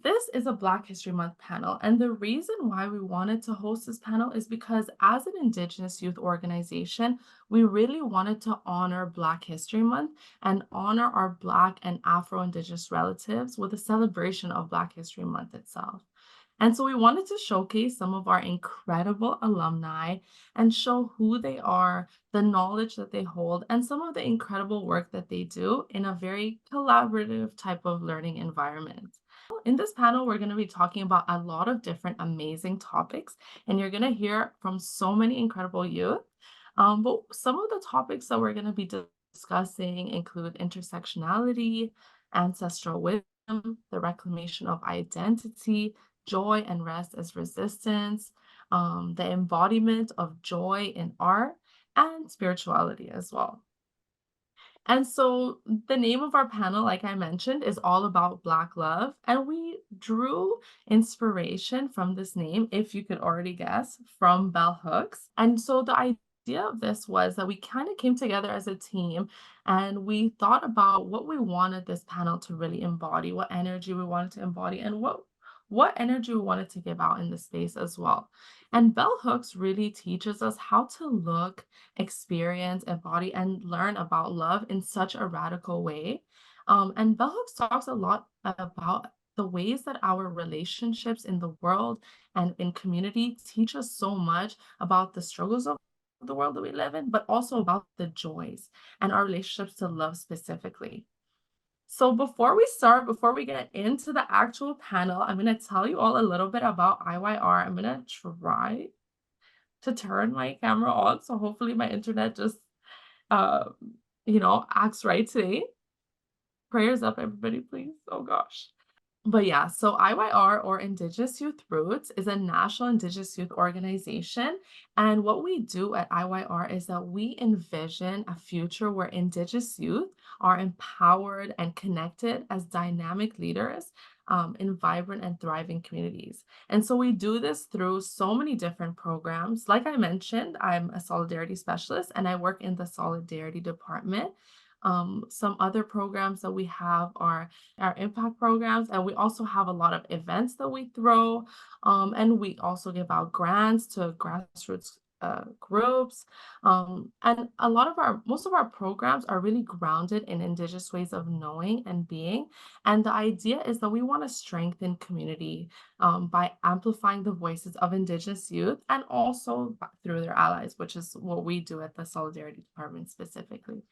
This is a Black History Month panel, and the reason why we wanted to host this panel is because as an Indigenous youth organization, we really wanted to honor Black History Month and honor our Black and Afro-Indigenous relatives with a celebration of Black History Month itself. And so we wanted to showcase some of our incredible alumni and show who they are, the knowledge that they hold, and some of the incredible work that they do in a very collaborative type of learning environment. In this panel, we're going to be talking about a lot of different amazing topics, and you're going to hear from so many incredible youth. But some of the topics that we're going to be discussing include intersectionality, ancestral wisdom, the reclamation of identity, joy and rest as resistance, the embodiment of joy in art, and spirituality as well. And so the name of our panel, like I mentioned, is all about Black love. And we drew inspiration from this name, if you could already guess, from bell hooks. And so the idea of this was that we kind of came together as a team and we thought about what we wanted this panel to really embody, what energy we wanted to embody, and what energy we wanted to give out in the space as well. And bell hooks really teaches us how to look, experience, embody, and learn about love in such a radical way. And bell hooks talks a lot about the ways that our relationships in the world and in community teach us so much about the struggles of the world that we live in, but also about the joys and our relationships to love specifically. So before we get into the actual panel, I'm going to tell you all a little bit about IYR. I'm going to try to turn my camera on, so hopefully my internet just, uh, acts right today. Prayers up, everybody, please. Oh gosh. But yeah, so IYR or Indigenous Youth Roots is a national Indigenous youth organization. And what we do at IYR is that we envision a future where Indigenous youth are empowered and connected as dynamic leaders in vibrant and thriving communities. And so we do this through so many different programs. Like I mentioned, I'm a solidarity specialist and I work in the solidarity department. Some other programs that we have are our impact programs, and we also have a lot of events that we throw, and we also give out grants to grassroots groups, and most of our programs are really grounded in Indigenous ways of knowing and being. And the idea is that we want to strengthen community by amplifying the voices of Indigenous youth and also through their allies, which is what we do at the Solidarity Department specifically.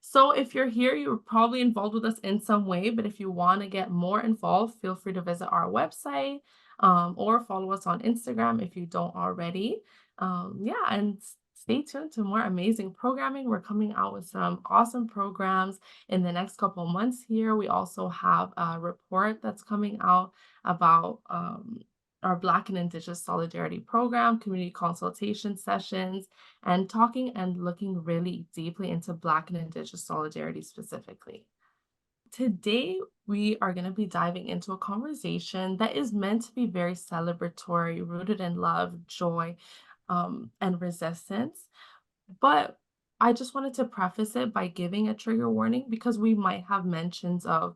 So if you're here, you're probably involved with us in some way, but if you want to get more involved, feel free to visit our website or follow us on Instagram if you don't already. Yeah, and stay tuned to more amazing programming. We're coming out with some awesome programs in the next couple months here. We also have a report that's coming out about our Black and Indigenous Solidarity Program, community consultation sessions, and talking and looking really deeply into Black and Indigenous solidarity specifically. Today, we are going to be diving into a conversation that is meant to be very celebratory, rooted in love, joy, and resistance. But I just wanted to preface it by giving a trigger warning because we might have mentions of,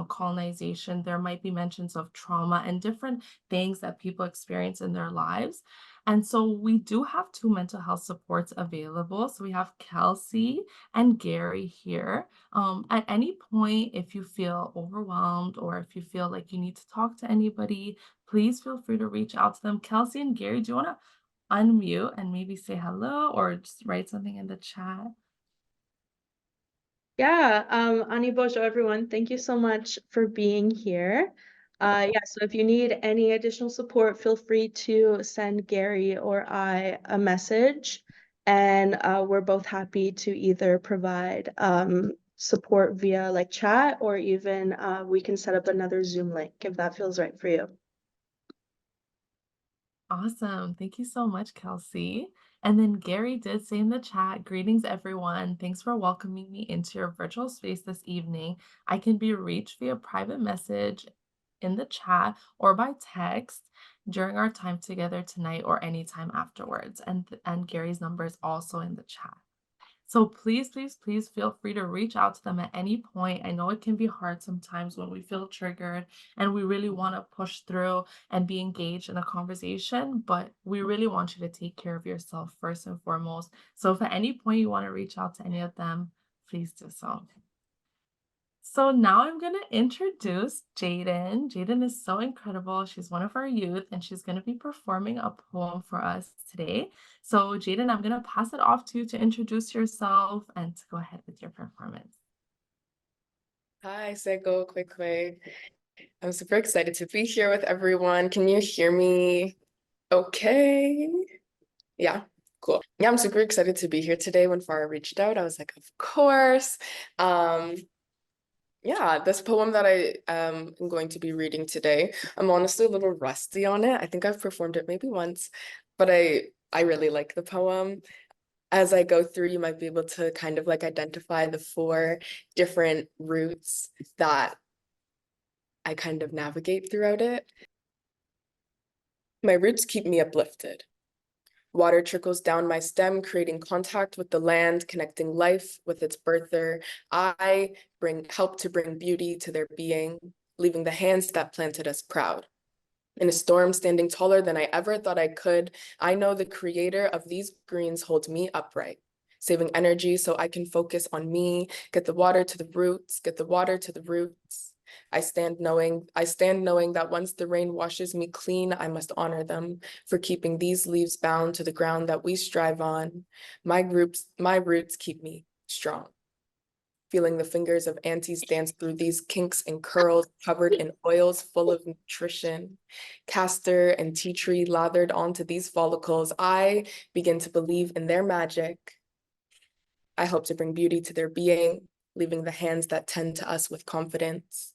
colonization. There might be mentions of trauma and different things that people experience in their lives. And so we do have two mental health supports available. So we have Kelsey and Gary here. At any point, if you feel overwhelmed or if you feel like you need to talk to anybody, please feel free to reach out to them. Kelsey and Gary, do you want to unmute and maybe say hello or just write something in the chat? Yeah, Ani Bojo, everyone, thank you so much for being here. Yeah, so if you need any additional support, feel free to send Gary or I a message, and we're both happy to either provide support via like chat or even we can set up another Zoom link if that feels right for you. Awesome. Thank you so much, Kelsey. And then Gary did say in the chat, greetings, everyone. Thanks for welcoming me into your virtual space this evening. I can be reached via private message in the chat or by text during our time together tonight or anytime afterwards. And Gary's number is also in the chat. So please, please, please feel free to reach out to them at any point. I know it can be hard sometimes when we feel triggered and we really want to push through and be engaged in a conversation, but we really want you to take care of yourself first and foremost. So if at any point you want to reach out to any of them, please do so. So now I'm going to introduce Jaden. Jaden is so incredible. She's one of our youth and she's going to be performing a poem for us today. So, Jaden, I'm going to pass it off to you to introduce yourself and to go ahead with your performance. Hi, Sego, quick. I'm super excited to be here with everyone. Can you hear me okay? Yeah, cool. Yeah, I'm super excited to be here today. When Farah reached out, I was like, of course. Um, yeah, this poem that I am going to be reading today, I'm honestly a little rusty on it. I think I've performed it maybe once, but I really like the poem. As I go through, you might be able to kind of like identify the four different routes that I kind of navigate throughout it. My roots keep me uplifted. Water trickles down my stem, creating contact with the land, connecting life with its birther. I help to bring beauty to their being, leaving the hands that planted us proud. In a storm standing taller than I ever thought I could, I know the creator of these greens holds me upright, saving energy so I can focus on me, get the water to the roots, get the water to the roots. I stand knowing that once the rain washes me clean, I must honor them for keeping these leaves bound to the ground that we strive on. My roots keep me strong. Feeling the fingers of aunties dance through these kinks and curls covered in oils full of nutrition. Castor and tea tree lathered onto these follicles, I begin to believe in their magic. I hope to bring beauty to their being, leaving the hands that tend to us with confidence.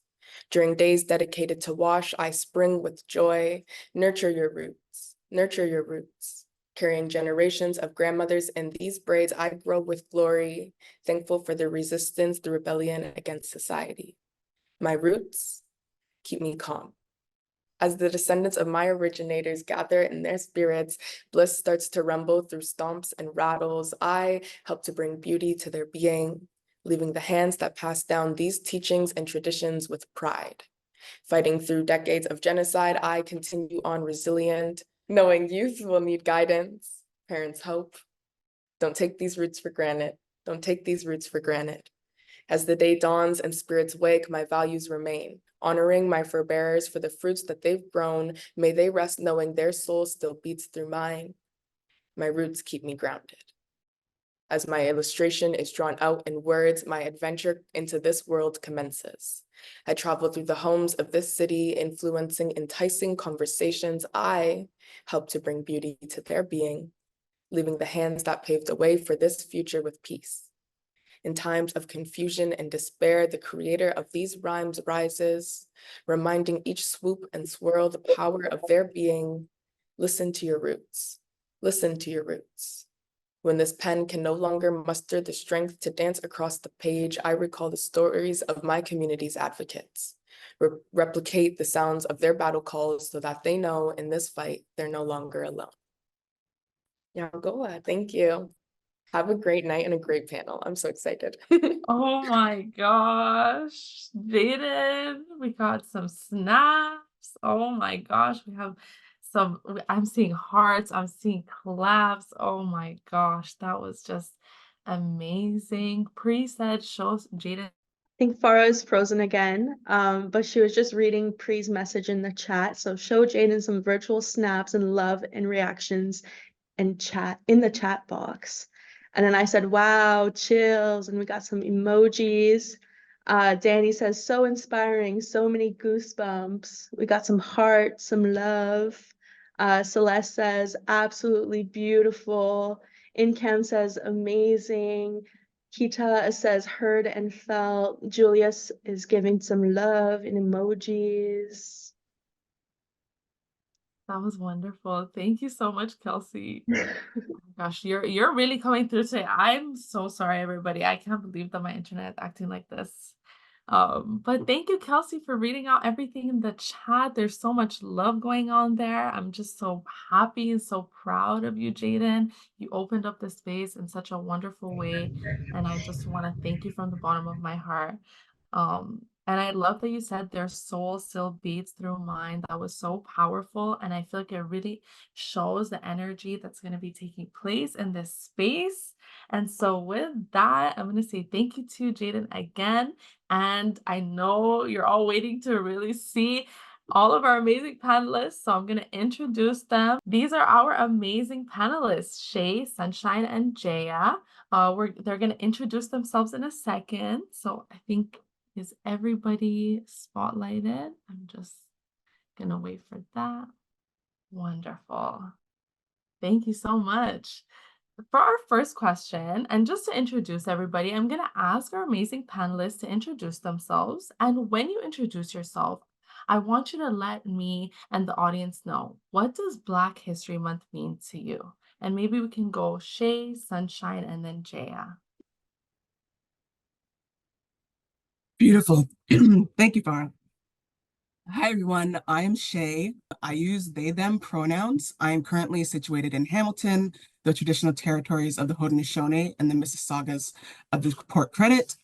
During days dedicated to wash, I spring with joy. Nurture your roots. Carrying generations of grandmothers in these braids, I grow with glory, thankful for their resistance through rebellion against society. My roots keep me calm. As the descendants of my originators gather in their spirits, bliss starts to rumble through stomps and rattles. I help to bring beauty to their being, leaving the hands that pass down these teachings and traditions with pride. Fighting through decades of genocide, I continue on resilient, knowing youth will need guidance. Parents hope. Don't take these roots for granted. Don't take these roots for granted. As the day dawns and spirits wake, my values remain. Honoring my forebears for the fruits that they've grown, may they rest knowing their soul still beats through mine. My roots keep me grounded. As my illustration is drawn out in words, my adventure into this world commences. I travel through the homes of this city, influencing enticing conversations. I help to bring beauty to their being, leaving the hands that paved the way for this future with peace. In times of confusion and despair, the creator of these rhymes rises, reminding each swoop and swirl the power of their being. Listen to your roots. Listen to your roots. When this pen can no longer muster the strength to dance across the page, I recall the stories of my community's advocates. Replicate the sounds of their battle calls so that they know in this fight, they're no longer alone. Yeah, go ahead. Thank you. Have a great night and a great panel. I'm so excited. Oh my gosh, Jaden, we got some snaps. Oh my gosh, we have I'm seeing hearts, I'm seeing claps. Oh my gosh, that was just amazing. Pre said, show Jaden. Think Farah is frozen again, but she was just reading Pre's message in the chat. So show Jaden some virtual snaps and love and reactions and chat in the chat box. And then I said, wow, chills. And we got some emojis. Danny says, so inspiring, so many goosebumps. We got some heart, some love. Celeste says, absolutely beautiful. Incam says, amazing. Kita says, heard and felt. Julius is giving some love in emojis. That was wonderful. Thank you so much, Kelsey. Gosh, you're really coming through today. I'm so sorry, everybody. I can't believe that my internet is acting like this. But thank you, Kelsey, for reading out everything in the chat. There's so much love going on there. I'm just so happy and so proud of you, Jaden. You opened up the space in such a wonderful way, and I just want to thank you from the bottom of my heart. And I love that you said their soul still beats through mine. That was so powerful. And I feel like it really shows the energy that's going to be taking place in this space. And so, with that, I'm going to say thank you to Jaden again. And I know you're all waiting to really see all of our amazing panelists. So, I'm going to introduce them. These are our amazing panelists, Shay, Sunshine, and Jaya. They're going to introduce themselves in a second. So, I think is everybody spotlighted? I'm just gonna wait for that. Wonderful. Thank you so much. For our first question, and just to introduce everybody, I'm gonna ask our amazing panelists to introduce themselves. And when you introduce yourself, I want you to let me and the audience know, what does Black History Month mean to you? And maybe we can go Shay, Sunshine, and then Jaya. Beautiful. Thank you, Farah. Hi, everyone. I am Shay. I use they, them pronouns. I am currently situated in Hamilton, the traditional territories of the Haudenosaunee and the Mississaugas of the Port Credit.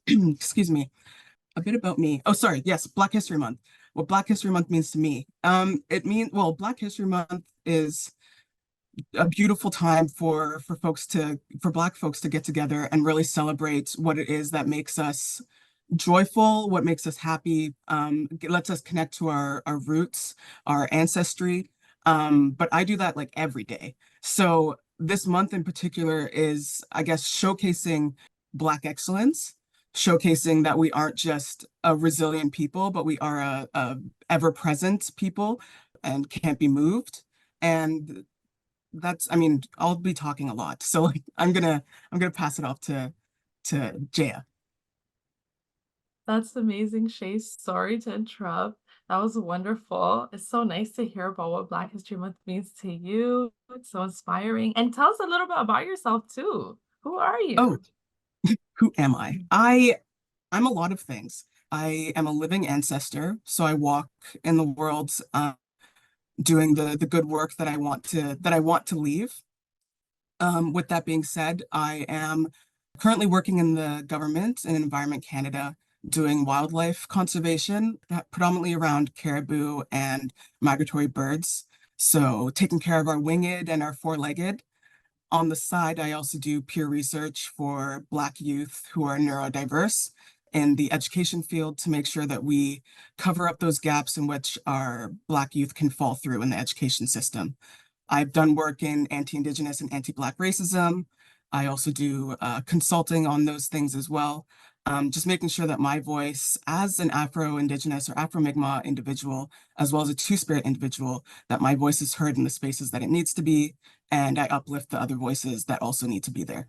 Excuse me. A bit about me. Oh, sorry. Yes, Black History Month. What Black History Month means to me. Well, Black History Month is a beautiful time for Black folks to get together and really celebrate what it is that makes us joyful, what makes us happy, lets us connect to our roots, our ancestry. But I do that like every day. So this month in particular is, I guess, showcasing Black excellence, showcasing that we aren't just a resilient people, but we are a ever-present people and can't be moved. And I mean, I'll be talking a lot. So like, I'm gonna pass it off to Jaya. That's amazing, Shay. Sorry to interrupt. That was wonderful. It's so nice to hear about what Black History Month means to you. It's so inspiring. And tell us a little bit about yourself too. Who are Oh, you? who am I? I'm a lot of things. I am a living ancestor, so I walk in the world doing the good work that I want to leave. With that being said, I am currently working in the government in Environment Canada doing wildlife conservation, predominantly around caribou and migratory birds. So taking care of our winged and our four-legged. On the side, I also do peer research for Black youth who are neurodiverse in the education field to make sure that we cover up those gaps in which our Black youth can fall through in the education system. I've done work in anti-Indigenous and anti-Black racism. I also do consulting on those things as well. Just making sure that my voice as an Afro-Indigenous or Afro-Mi'kmaq individual, as well as a Two-Spirit individual, that my voice is heard in the spaces that it needs to be, and I uplift the other voices that also need to be there.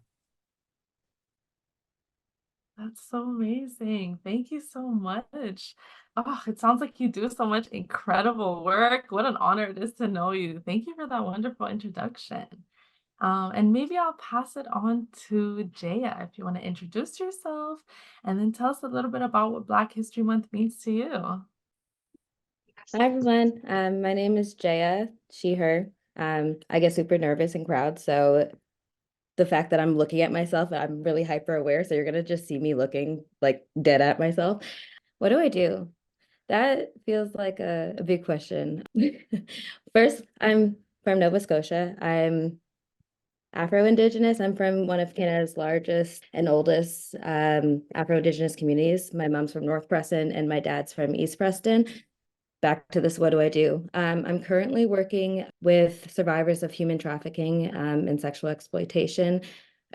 That's so amazing. Thank you so much. Oh, it sounds like you do so much incredible work. What an honor it is to know you. Thank you for that wonderful introduction. And maybe I'll pass it on to Jaya if you want to introduce yourself and then tell us a little bit about what Black History Month means to you. Hi everyone. My name is Jaya, she, her. I get super nervous in crowds, so the fact that I'm looking at myself, I'm really hyper aware. So you're gonna just see me looking like dead at myself. What do I do? That feels like a big question. First, I'm from Nova Scotia. I'm Afro-Indigenous. I'm from one of Canada's largest and oldest Afro-Indigenous communities. My mom's from North Preston and my dad's from East Preston. Back to this, what do I do? I'm currently working with survivors of human trafficking and sexual exploitation.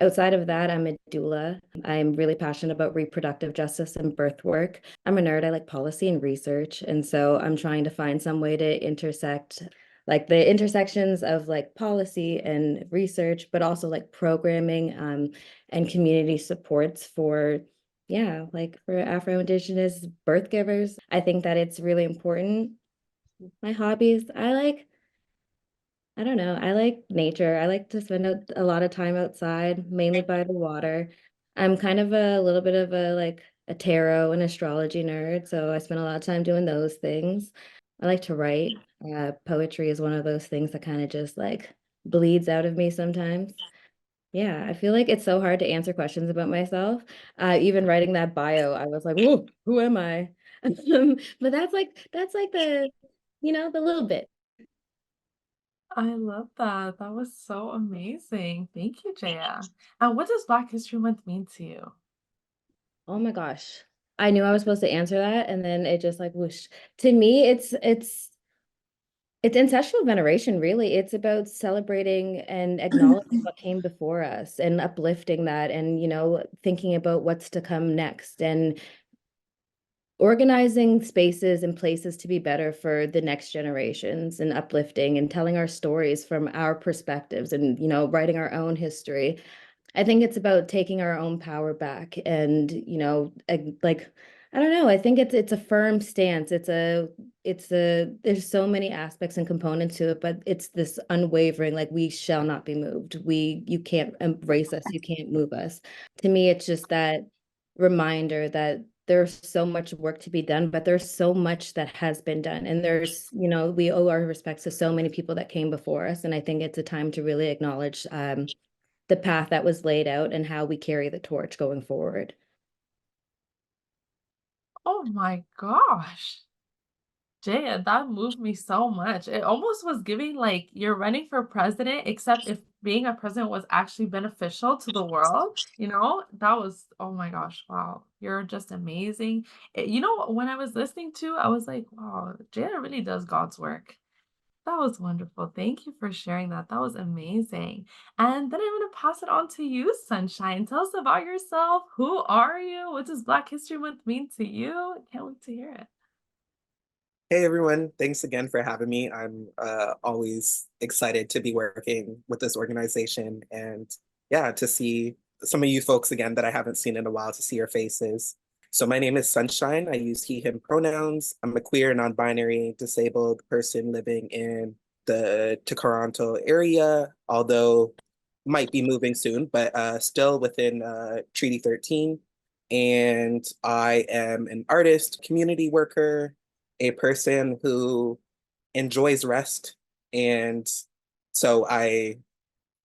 Outside of that, I'm a doula. I'm really passionate about reproductive justice and birth work. I'm a nerd. I like policy and research. And so I'm trying to find some way to intersect like the intersections of like policy and research, but also like programming and community supports for yeah, like for Afro-Indigenous birth givers. I think that it's really important. My hobbies, I don't know, I like nature. I like to spend a lot of time outside, mainly by the water. I'm kind of a little bit of a like a tarot and astrology nerd, so I spent a lot of time doing those things. I like to write. Poetry is one of those things that kind of just like bleeds out of me sometimes. Yeah, I feel like it's so hard to answer questions about myself. Even writing that bio, I was like, "Whoa, who am I?" But that's like the little bit. I love that. That was so amazing. Thank you, Jaya. And what does Black History Month mean to you? Oh my gosh. I knew I was supposed to answer that, and then it just like whoosh. To me, it's ancestral veneration, really. It's about celebrating and acknowledging what came before us and uplifting that and, thinking about what's to come next and organizing spaces and places to be better for the next generations and uplifting and telling our stories from our perspectives and, writing our own history. I think it's about taking our own power back and, like I don't know, I think it's a firm stance. It's a there's so many aspects and components to it, but it's this unwavering, like we shall not be moved. You can't embrace us, you can't move us. To me, it's just that reminder that there's so much work to be done, but there's so much that has been done. And we owe our respects to so many people that came before us. And I think it's a time to really acknowledge the path that was laid out and how we carry the torch going forward. Oh my gosh. Jaya, that moved me so much. It almost was giving like you're running for president, except if being a president was actually beneficial to the world, that was, oh my gosh, wow. You're just amazing. When I was listening to, I was like, wow, Jaya really does God's work. That was wonderful. Thank you for sharing that. That was amazing. And then I'm going to pass it on to you, Sunshine. Tell us about yourself. Who are you? What does Black History Month mean to you? Can't wait to hear it. Hey everyone, thanks again for having me. I'm always excited to be working with this organization and yeah, to see some of you folks again that I haven't seen in a while, to see your faces. So my name is Sunshine. I use he, him pronouns. I'm a queer, non-binary, disabled person living in the Toronto area, although might be moving soon, but still within Treaty 13. And I am an artist, community worker, a person who enjoys rest. And so I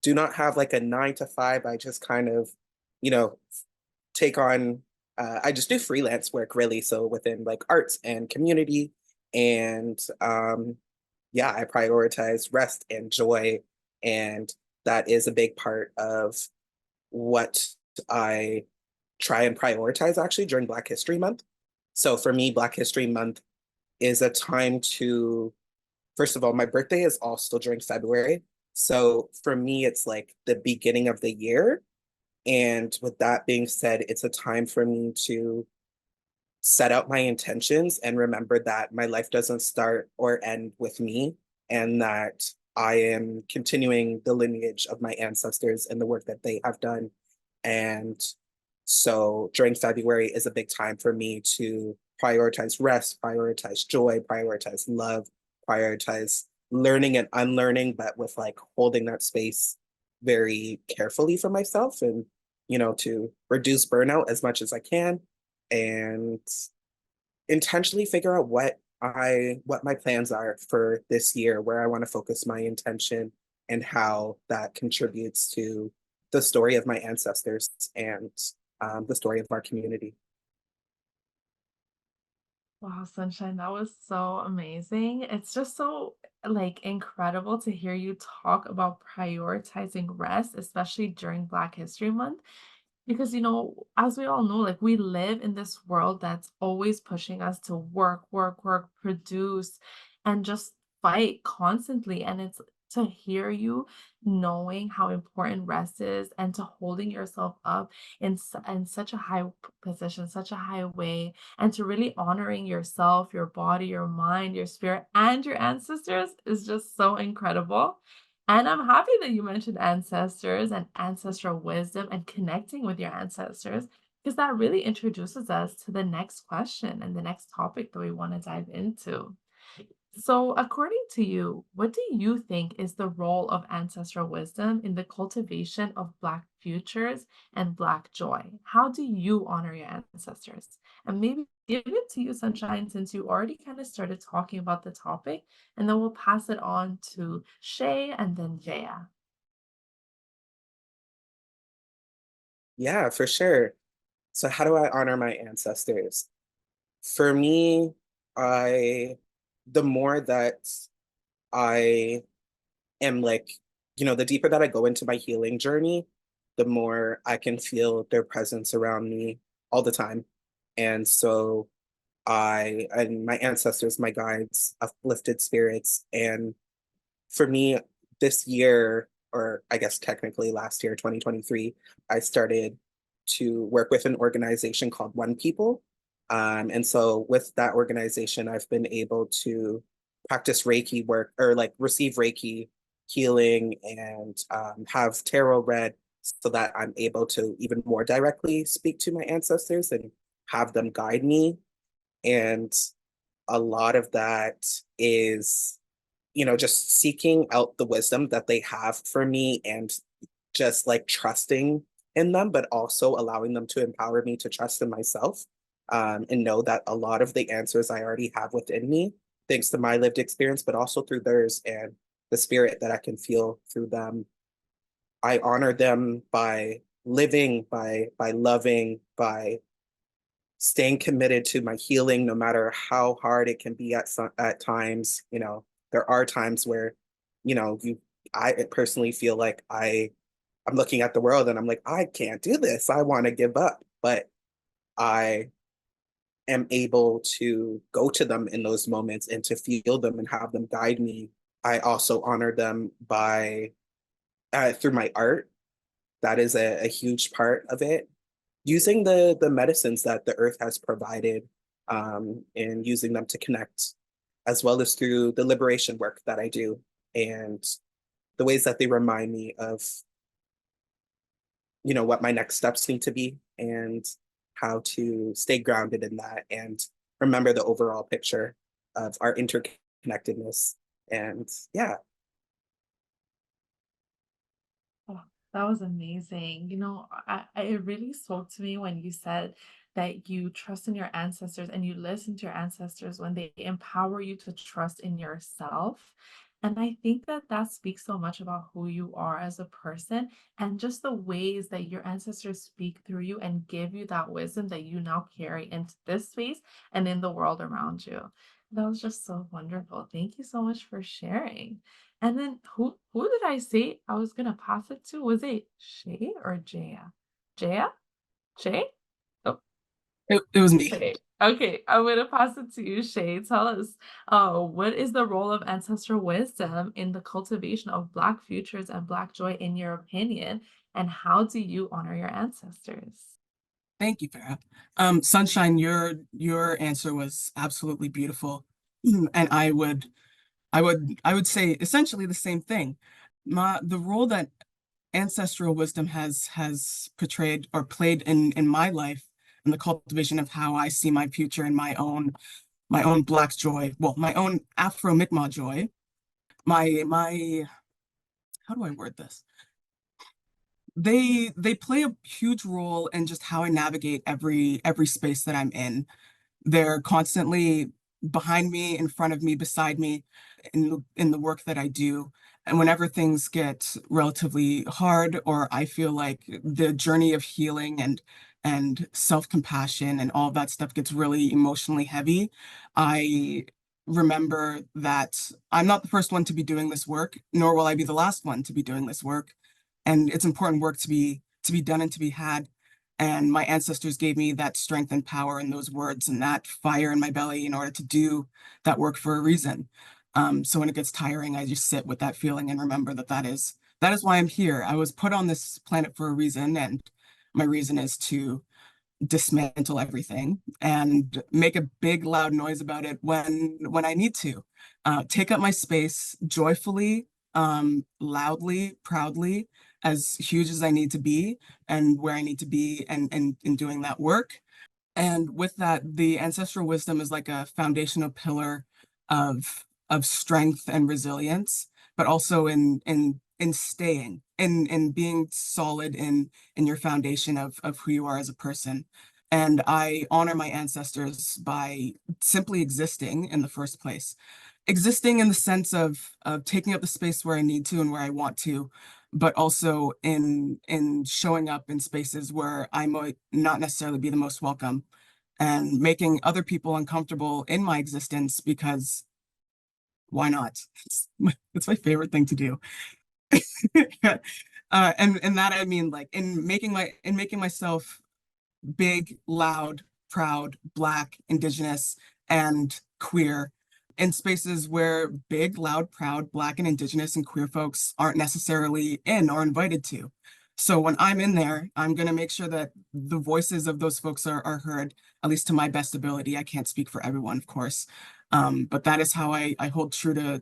do not have like a 9 to 5. I just kind of, you know, take on, I just do freelance work really. So within like arts and community. And yeah, I prioritize rest and joy. And that is a big part of what I try and prioritize actually during Black History Month. So for me, Black History Month is a time to, first of all, my birthday is also during February. So for me, it's like the beginning of the year. And with that being said, it's a time for me to set out my intentions and remember that my life doesn't start or end with me, and that I am continuing the lineage of my ancestors and the work that they have done. And so during February is a big time for me to prioritize rest, prioritize joy, prioritize love, prioritize learning and unlearning, but with like holding that space very carefully for myself and, to reduce burnout as much as I can and intentionally figure out what my plans are for this year, where I want to focus my intention and how that contributes to the story of my ancestors and the story of our community. Wow, Sunshine, that was so amazing. It's just so like incredible to hear you talk about prioritizing rest, especially during Black History Month. Because, as we all know, like we live in this world that's always pushing us to work, work, work, produce, and just fight constantly. And it's to hear you knowing how important rest is and to holding yourself up in such a high position, such a high way, and to really honoring yourself, your body, your mind, your spirit, and your ancestors is just so incredible. And I'm happy that you mentioned ancestors and ancestral wisdom and connecting with your ancestors, because that really introduces us to the next question and the next topic that we want to dive into. So, according to you, what do you think is the role of ancestral wisdom in the cultivation of Black futures and Black joy? How do you honor your ancestors? And maybe give it to you, Sunshine, since you already kind of started talking about the topic, and then we'll pass it on to Shay and then Jaya. Yeah, for sure. So how do I honor my ancestors? For me, I the more that I am like, the deeper that I go into my healing journey, the more I can feel their presence around me all the time. And so and my ancestors, my guides, uplifted spirits. And for me, this year, or I guess technically last year, 2023, I started to work with an organization called One People. And so with that organization, I've been able to practice Reiki work or like receive Reiki healing and have tarot read so that I'm able to even more directly speak to my ancestors and have them guide me. And a lot of that is just seeking out the wisdom that they have for me and just like trusting in them, but also allowing them to empower me to trust in myself and know that a lot of the answers I already have within me, thanks to my lived experience, but also through theirs and the spirit that I can feel through them. I honor them by living, by loving, by staying committed to my healing, no matter how hard it can be at times. There are times where, I personally feel like I'm looking at the world and I'm like, I can't do this. I want to give up, but I am able to go to them in those moments and to feel them and have them guide me. I also honor them by through my art. That is a huge part of it. Using the medicines that the earth has provided and using them to connect, as well as through the liberation work that I do and the ways that they remind me of, what my next steps need to be and how to stay grounded in that and remember the overall picture of our interconnectedness. And yeah. Oh, that was amazing. It really spoke to me when you said that you trust in your ancestors and you listen to your ancestors when they empower you to trust in yourself. And I think that that speaks so much about who you are as a person and just the ways that your ancestors speak through you and give you that wisdom that you now carry into this space and in the world around you. That was just so wonderful. Thank you so much for sharing. And then who did I say I was gonna pass it to? Was it Shay or Jaya? Jaya? Shay? Oh, It was me. Shay. Okay, I'm gonna pass it to you, Shay. Tell us, what is the role of ancestral wisdom in the cultivation of Black futures and Black joy, in your opinion? And how do you honor your ancestors? Thank you, Farah. Sunshine, your answer was absolutely beautiful. And I would say essentially the same thing. The role that ancestral wisdom has portrayed or played in my life and the cultivation of how I see my future and my own Black joy, well, my own Afro Mi'kmaq joy. My how do I word this? They play a huge role in just how I navigate every space that I'm in. They're constantly behind me, in front of me, beside me in the work that I do. And whenever things get relatively hard, or I feel like the journey of healing and self-compassion and all that stuff gets really emotionally heavy, I remember that I'm not the first one to be doing this work, nor will I be the last one to be doing this work. And it's important work to be done and to be had. And my ancestors gave me that strength and power in those words and that fire in my belly in order to do that work for a reason. So when it gets tiring, I just sit with that feeling and remember that is why I'm here. I was put on this planet for a reason, and my reason is to dismantle everything and make a big loud noise about it when I need to. Take up my space joyfully, loudly, proudly, as huge as I need to be and where I need to be and in doing that work. And with that, the ancestral wisdom is like a foundational pillar of of strength and resilience, but also in staying, in being solid in your foundation of who you are as a person. And I honor my ancestors by simply existing in the first place. Existing in the sense of taking up the space where I need to and where I want to, but also in showing up in spaces where I might not necessarily be the most welcome, and making other people uncomfortable in my existence, because why not? It's my favorite thing to do. And that I mean, like, in making myself big, loud, proud, Black, Indigenous, and queer, in spaces where big, loud, proud, Black and Indigenous and queer folks aren't necessarily in or invited to. So when I'm in there, I'm going to make sure that the voices of those folks are heard, at least to my best ability. I can't speak for everyone, of course. But that is how I hold true to,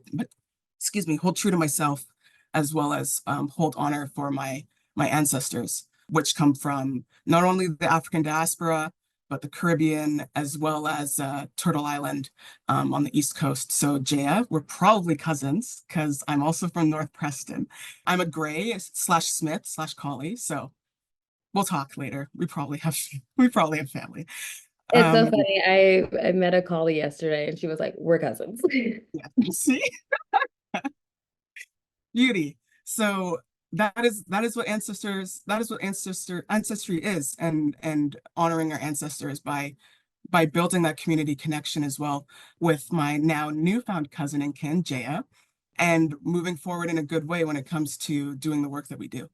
hold true to myself, as well as hold honor for my ancestors, which come from not only the African diaspora, but the Caribbean, as well as Turtle Island on the East Coast. So Jaya, we're probably cousins because I'm also from North Preston. I'm a Gray slash Smith slash Collie, so we'll talk later. We probably have family. It's so Um, funny. I met a colleague yesterday and she was like, we're cousins. yeah, see, beauty. So that is what ancestry is, and honoring our ancestors by building that community connection as well with my now newfound cousin and kin, Jaya, and moving forward in a good way when it comes to doing the work that we do.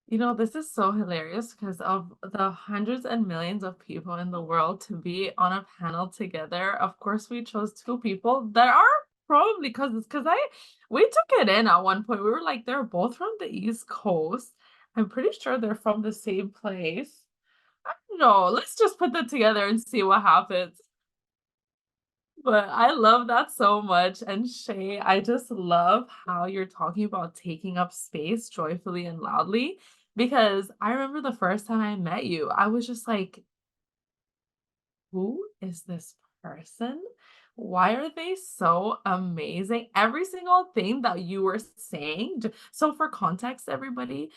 You know, this is so hilarious because of the hundreds and millions of people in the world to be on a panel together. Of course, we chose two people that are probably cousins because we took it in at one point. We were like, they're both from the East Coast. I'm pretty sure they're from the same place. I don't know. Let's just put them together and see what happens. But I love that so much. And Shay, I just love how you're talking about taking up space joyfully and loudly. Because I remember the first time I met you, I was just like, who is this person? Why are they so amazing? Every single thing that you were saying. So for context, everybody,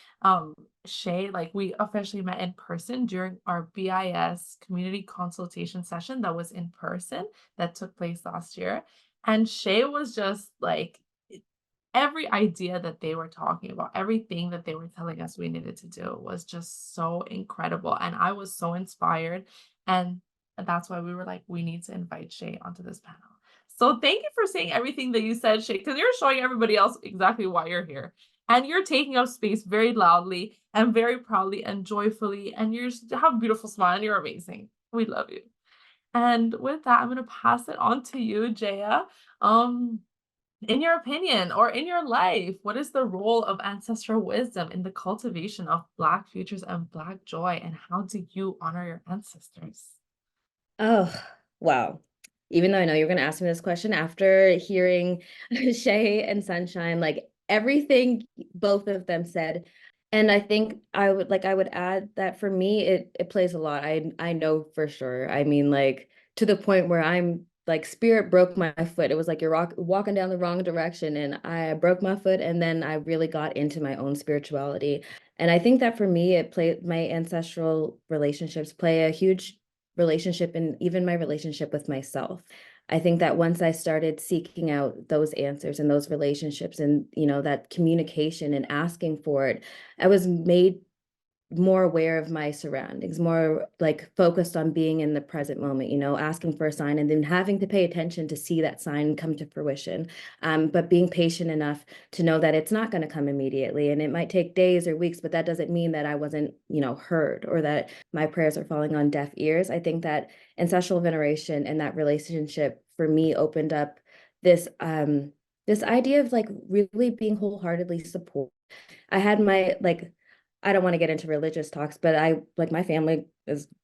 Shay, like we officially met in person during our BIS community consultation session that was in person that took place last year. And Shay was just like every idea that they were talking about, everything that they were telling us we needed to do was just so incredible. And I was so inspired. And that's why we were like, we need to invite Shay onto this panel. So thank you for saying everything that you said, Shay, because you're showing everybody else exactly why you're here. And you're taking up space very loudly and very proudly and joyfully. And you have a beautiful smile and you're amazing. We love you. And with that, I'm going to pass it on to you, Jaya. Um, in your opinion, or in your life, what is the role of ancestral wisdom in the cultivation of Black futures and Black joy, and how do you honor your ancestors? Oh, wow. Even though I know you're going to ask me this question after hearing Shay and Sunshine, like everything both of them said. And I think I would add that for me, it plays a lot. I know for sure. I mean, like to the point where I'm like spirit broke my foot. It was like you're walking down the wrong direction and I broke my foot and then I really got into my own spirituality. And I think that for me, my ancestral relationships play a huge relationship and even my relationship with myself. I think that once I started seeking out those answers and those relationships and, that communication and asking for it, I was made more aware of my surroundings, more like focused on being in the present moment, asking for a sign and then having to pay attention to see that sign come to fruition. But being patient enough to know that it's not going to come immediately and it might take days or weeks, but that doesn't mean that I wasn't, heard or that my prayers are falling on deaf ears. I think that ancestral veneration and that relationship for me opened up this idea of like really being wholeheartedly support. I had my like I don't want to get into religious talks, but my family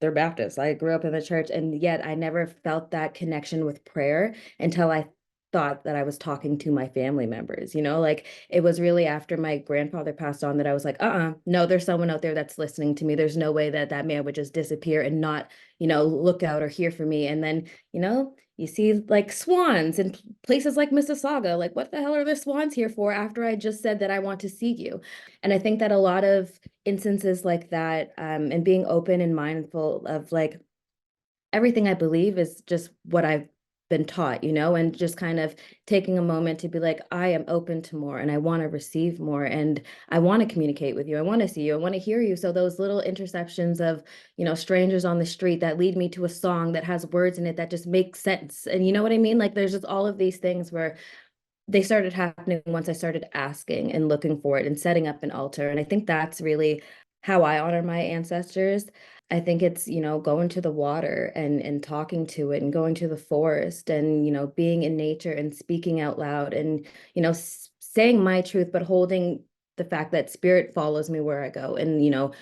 they're Baptist. I grew up in the church and yet I never felt that connection with prayer until I thought that I was talking to my family members, you know, like it was really after my grandfather passed on that I was like, no, there's someone out there that's listening to me. There's no way that that man would just disappear and not, you know, look out or hear from me. And then, you know, you see like swans in places like Mississauga, like what the hell are the swans here for after I just said that I want to see you? And I think that a lot of instances like that, and being open and mindful of like everything I believe is just what I've been taught, you know, and just kind of taking a moment to be like, I am open to more and I want to receive more and I want to communicate with you. I want to see you. I want to hear you. So those little interceptions of, you know, strangers on the street that lead me to a song that has words in it that just make sense. And you know what I mean? Like there's just all of these things where they started happening once I started asking and looking for it and setting up an altar. And I think that's really how I honor my ancestors. I think it's, you know, going to the water and talking to it and going to the forest and, you know, being in nature and speaking out loud and, you know, saying my truth, but holding the fact that spirit follows me where I go and, you know,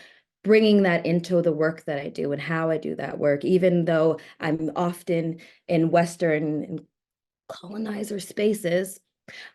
bringing that into the work that I do and how I do that work, even though I'm often in Western and colonizer spaces.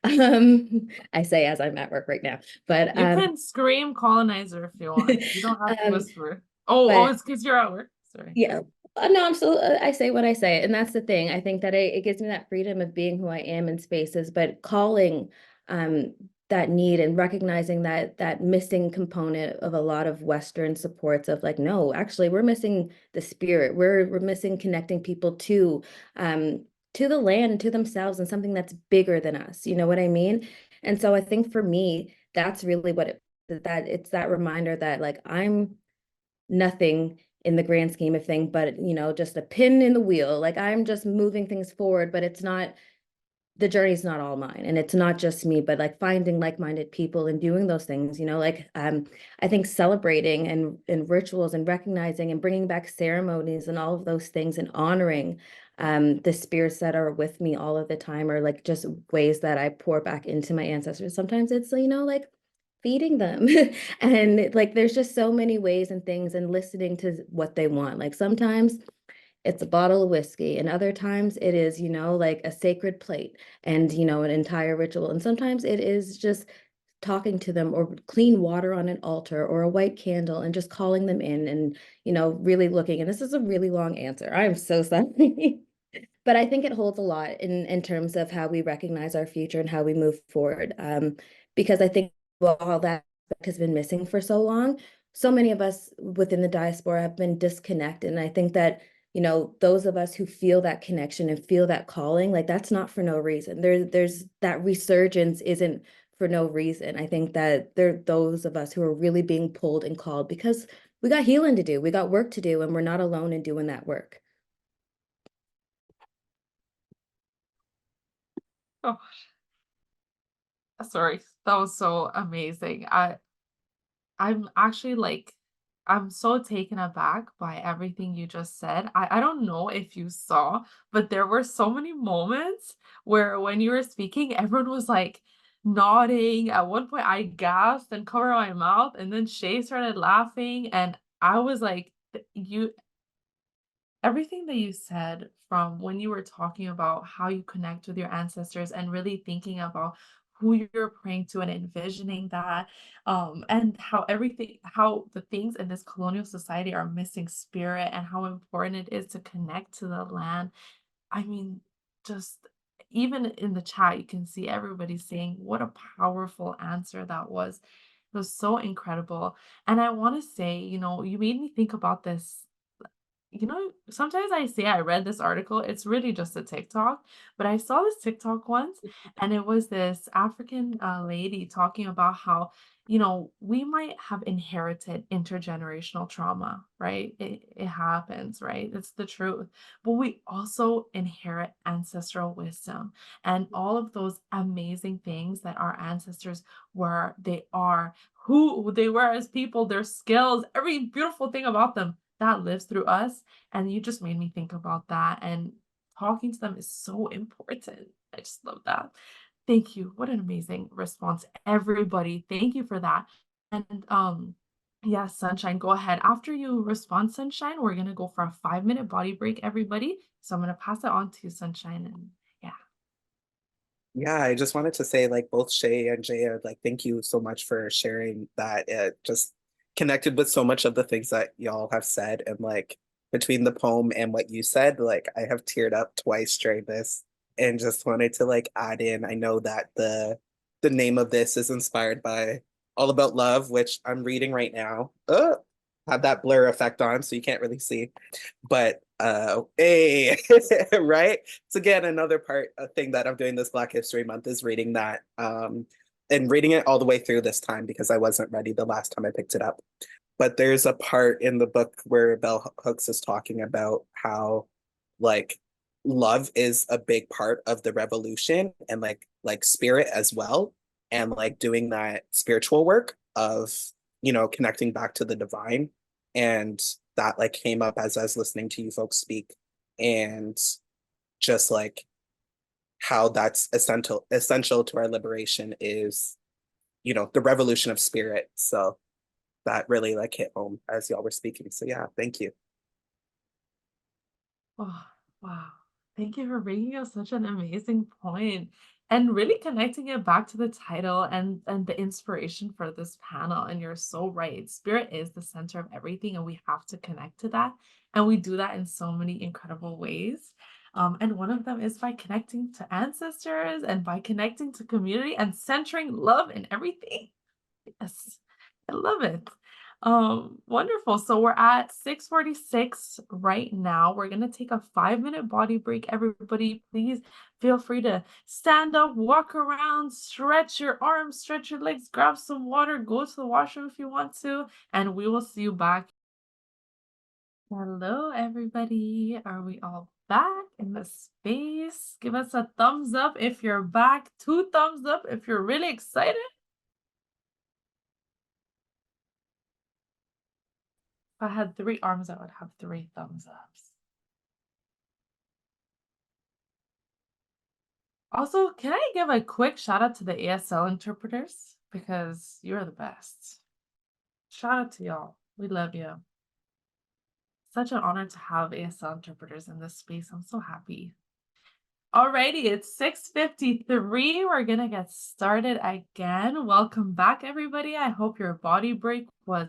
I say as I'm at work right now, but You can scream colonizer if you want. You don't have to um, whisper. Oh, but it's because you're at work. Sorry. yeah, no, I'm still, I say what I say. And that's the thing. I think that it gives me that freedom of being who I am in spaces, but calling um, that need and recognizing that missing component of a lot of Western supports of like, no, actually, we're missing the spirit. We're missing connecting people to the land and to themselves and something that's bigger than us. You know what I mean? And so I think for me, that's really what that it's that reminder that like I'm nothing in the grand scheme of thing, but you know, just a pin in the wheel. Like I'm just moving things forward, but it's not the journey's not all mine and it's not just me, but like finding like-minded people and doing those things, you know, like I think celebrating and rituals and recognizing and bringing back ceremonies and all of those things and honoring the spirits that are with me all of the time are like just ways that I pour back into my ancestors. Sometimes it's, you know, like feeding them and like there's just so many ways and things and listening to what they want. Like sometimes it's a bottle of whiskey and other times it is, you know, like a sacred plate and, you know, an entire ritual. And sometimes it is just talking to them or clean water on an altar or a white candle and just calling them in and, you know, really looking. And this is a really long answer. I'm so sorry. But I think it holds a lot in terms of how we recognize our future and how we move forward. Because I think all that has been missing for so long. So many of us within the diaspora have been disconnected. And I think that, you know, those of us who feel that connection and feel that calling, like that's not for no reason. There's that resurgence isn't for no reason. I think that there are those of us who are really being pulled and called because we got healing to do, we got work to do, and we're not alone in doing that work. Oh, sorry. That was so amazing. I'm actually like, I'm so taken aback by everything you just said. I don't know if you saw, but there were so many moments where when you were speaking, everyone was like nodding. At one point, I gasped and covered my mouth, and then Shay started laughing, and I was like, You everything that you said from when you were talking about how you connect with your ancestors and really thinking about who you're praying to and envisioning that, and how the things in this colonial society are missing spirit and how important it is to connect to the land. I mean, just even in the chat, you can see everybody saying what a powerful answer that was. It was so incredible. And I want to say, you made me think about this. Sometimes I say I read this article, it's really just a TikTok, but I saw this TikTok once, and it was this African lady talking about how, we might have inherited intergenerational trauma, right? It happens, right? It's the truth. But we also inherit ancestral wisdom and all of those amazing things that our ancestors were, they are, who they were as people, their skills, every beautiful thing about them that lives through us. And you just made me think about that. And talking to them is so important. I just love that. Thank you. What an amazing response, everybody. Thank you for that. And yeah, Sunshine, go ahead. After you respond, Sunshine, we're gonna go for a 5-minute body break, everybody. So I'm gonna pass it on to Sunshine and yeah. Yeah, I just wanted to say, like, both Shay and Jaya, like, thank you so much for sharing that. It just connected with so much of the things that y'all have said. And like between the poem and what you said, like I have teared up twice during this and just wanted to like add in. I know that the name of this is inspired by All About Love, which I'm reading right now. Have that blur effect on so you can't really see. But hey, right? It's again another part a thing that I'm doing this Black History Month is reading that and reading it all the way through this time because I wasn't ready the last time I picked it up. But there's a part in the book where Bell Hooks is talking about how like love is a big part of the revolution and like spirit as well and like doing that spiritual work of connecting back to the divine and that like came up as I was listening to you folks speak and just like how that's essential to our liberation is the revolution of spirit. So that really like hit home as y'all were speaking. So yeah, thank you. Oh, wow. Thank you for bringing up such an amazing point and really connecting it back to the title and the inspiration for this panel. And you're so right. Spirit is the center of everything, and we have to connect to that. And we do that in so many incredible ways. And one of them is by connecting to ancestors and by connecting to community and centering love in everything. Yes, I love it. Wonderful. So we're at 6:46 right now. We're gonna take a 5-minute body break. Everybody, please feel free to stand up, walk around, stretch your arms, stretch your legs, grab some water, go to the washroom if you want to, and we will see you back. Hello, everybody. Are we all back in the space? Give us a thumbs up if you're back, 2 thumbs up if you're really excited. If I had 3 arms, I would have 3 thumbs ups. Also, can I give a quick shout out to the ASL interpreters? Because you're the best. Shout out to y'all. We love you. Such an honor to have ASL interpreters in this space. I'm so happy. Alrighty, it's 6:53. We're gonna get started again. Welcome back, everybody. I hope your body break was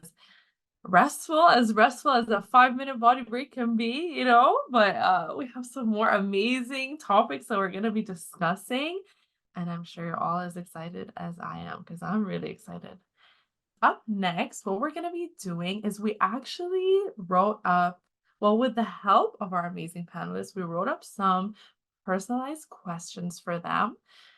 restful as a 5-minute body break can be, but we have some more amazing topics that we're going to be discussing, and I'm sure you're all as excited as I am because I'm really excited. Up next, what we're going to be doing is we actually wrote up, well, with the help of our amazing panelists, we wrote up some personalized questions for them.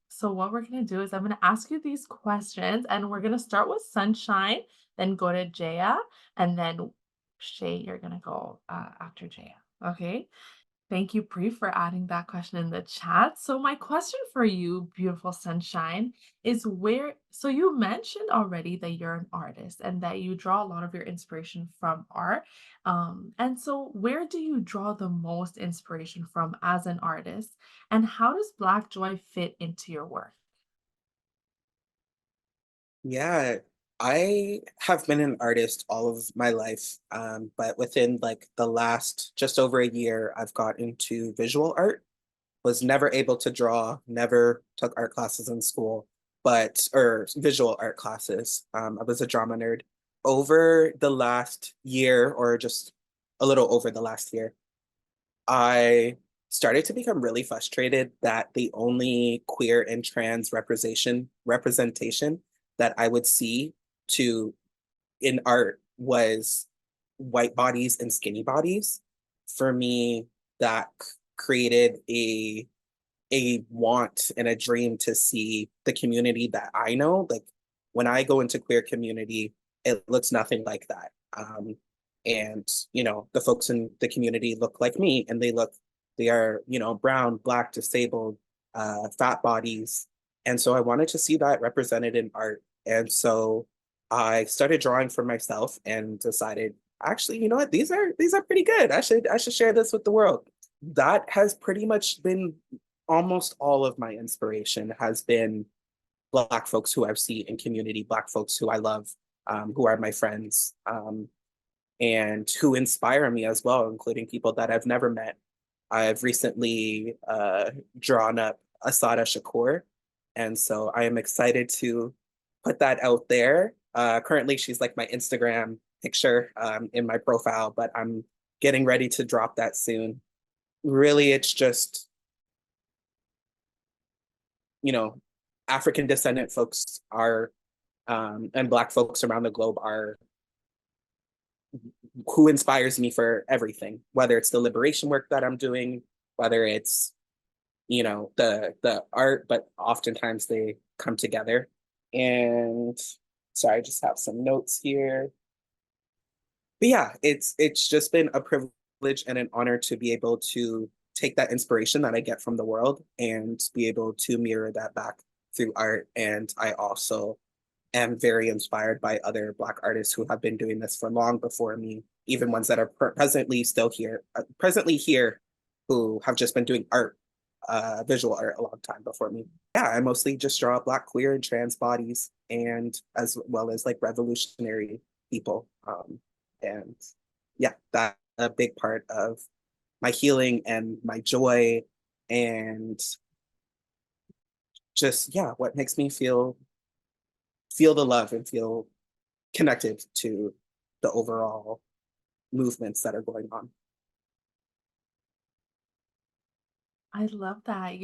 So what we're going to do is I'm going to ask you these questions, and we're going to start with Sunshine, then go to Jaya, and then Shay, you're going to go after Jaya. Okay. Thank you, Pri, for adding that question in the chat. So my question for you, beautiful Sunshine, is so you mentioned already that you're an artist and that you draw a lot of your inspiration from art. And so where do you draw the most inspiration from as an artist? And how does Black joy fit into your work? Yeah, I have been an artist all of my life, but within like the last just over a year, I've got into visual art. Was never able to draw, never took art classes in school, or visual art classes. I was a drama nerd. Over the last year, or just a little over the last year, I started to become really frustrated that the only queer and trans representation that I would see to in art was white bodies and skinny bodies. For me, that created a want and a dream to see the community that I know. Like when I go into queer community, it looks nothing like that. And the folks in the community look like me, and they are brown, black, disabled, fat bodies, and so I wanted to see that represented in art. And so I started drawing for myself and decided, actually, you know what, these are pretty good. I should share this with the world. That has pretty much been almost all of my inspiration has been Black folks who I've seen in community, Black folks who I love, who are my friends, and who inspire me as well, including people that I've never met. I've recently drawn up Asada Shakur, And so I am excited to put that out there. Currently, she's like my Instagram picture in my profile, but I'm getting ready to drop that soon. Really, it's just, you know, African descendant folks are, and Black folks around the globe are who inspires me for everything, whether it's the liberation work that I'm doing, whether it's, you know, the art, but oftentimes they come together. And sorry, I just have some notes here. But yeah, it's just been a privilege and an honor to be able to take that inspiration that I get from the world and be able to mirror that back through art. And I also am very inspired by other Black artists who have been doing this for long before me, even ones that are presently still here, presently here, who have just been doing art, visual art a long time before me. Yeah, I mostly just draw Black, queer, and trans bodies, and as well as like revolutionary people. And yeah, that's a big part of my healing and my joy, and just yeah, what makes me feel the love and feel connected to the overall movements that are going on. I love that.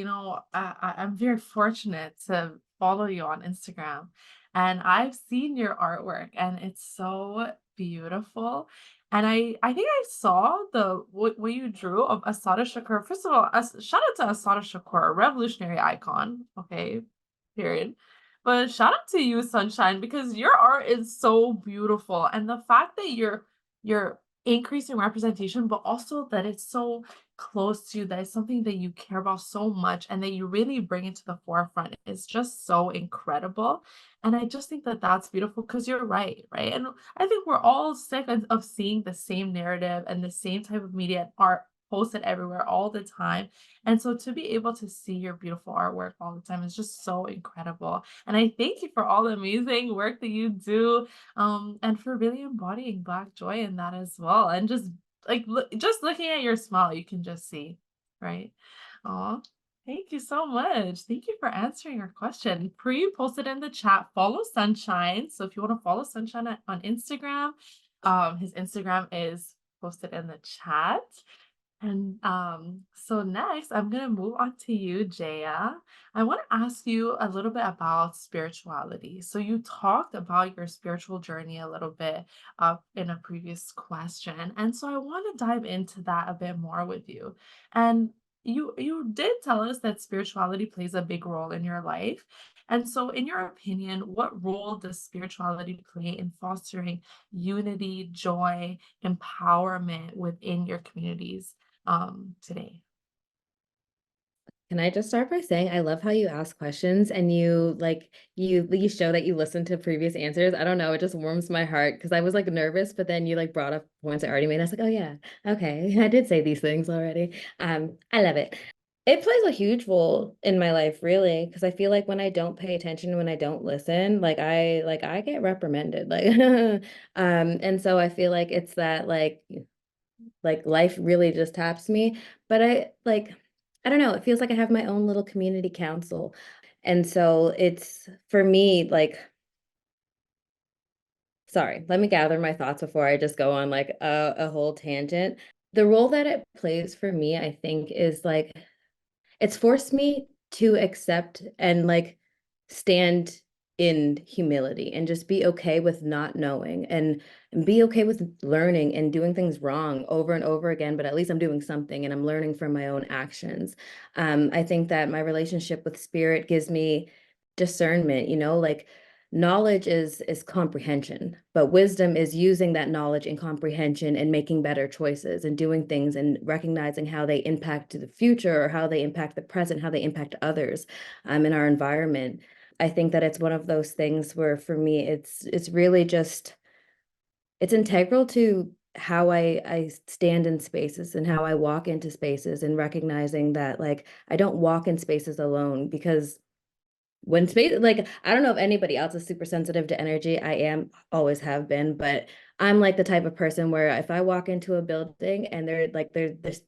I'm very fortunate to follow you on Instagram, and I've seen your artwork, and it's so beautiful. And I think I saw the what you drew of Asada Shakur. First of all, shout out to Asada Shakur, a revolutionary icon. Okay, period. But shout out to you, Sunshine, because your art is so beautiful, and the fact that you're increasing representation, but also that it's so close to you, that is something that you care about so much and that you really bring it to the forefront is just so incredible. And I just think that that's beautiful because you're right, right? And I think we're all sick of seeing the same narrative and the same type of media and art posted everywhere all the time. And so to be able to see your beautiful artwork all the time is just so incredible. And I thank you for all the amazing work that you do, and for really embodying Black joy in that as well. And just looking at your smile, you can just see, right? Oh, thank you so much. Thank you for answering our question. Pre posted in the chat, follow Sunshine. So if you want to follow Sunshine on Instagram, his Instagram is posted in the chat. And so next, I'm gonna move on to you, Jaya. I want to ask you a little bit about spirituality. So you talked about your spiritual journey a little bit in a previous question, and so I want to dive into that a bit more with you. And you did tell us that spirituality plays a big role in your life. And so, in your opinion, what role does spirituality play in fostering unity, joy, empowerment within your communities today? Can I just start by saying I love how you ask questions and you show that you listen to previous answers. I don't know, it just warms my heart because I was like nervous, but then you like brought up points I already made. I was like, oh yeah, okay, I did say these things already. I love it. It plays a huge role in my life, really, because I feel like when I don't pay attention, when I don't listen, like I get reprimanded. Like and so I feel like it's that like life really just taps me. But I don't know, it feels like I have my own little community council. And so it's for me, like, sorry, let me gather my thoughts before I just go on like a whole tangent. The role that it plays for me, I think, is like it's forced me to accept and like stand in humility and just be okay with not knowing and be okay with learning and doing things wrong over and over again, but at least I'm doing something and I'm learning from my own actions. I think that my relationship with spirit gives me discernment, like knowledge is comprehension, but wisdom is using that knowledge and comprehension and making better choices and doing things and recognizing how they impact the future or how they impact the present, how they impact others in our environment. I think that it's one of those things where for me it's really just it's integral to how I stand in spaces and how I walk into spaces and recognizing that like I don't walk in spaces alone because when space, like, I don't know if anybody else is super sensitive to energy. I am, always have been, but I'm like the type of person where if I walk into a building and there's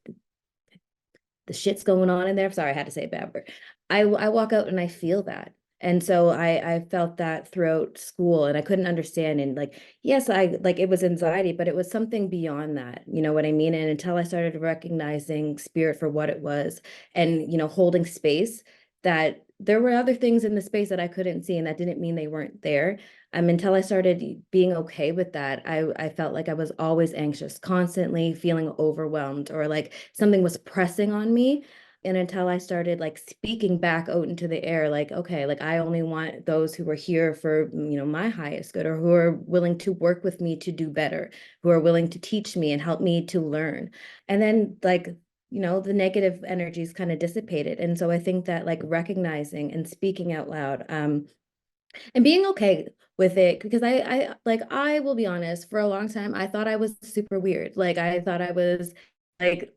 the shit's going on in there. Sorry, I had to say a bad word. I walk out and I feel that. And so I felt that throughout school, and I couldn't understand. And like, yes, I like it was anxiety, but it was something beyond that. You know what I mean? And until I started recognizing spirit for what it was and, holding space, that there were other things in the space that I couldn't see, and that didn't mean they weren't there. Until I started being okay with that, I felt like I was always anxious, constantly feeling overwhelmed, or like something was pressing on me. And until I started like speaking back out into the air, like, okay, like I only want those who are here for, my highest good, or who are willing to work with me to do better, who are willing to teach me and help me to learn. And then like, the negative energies kind of dissipated. And so I think that like recognizing and speaking out loud, and being okay with it, because I will be honest, for a long time I thought I was super weird. Like I thought I was like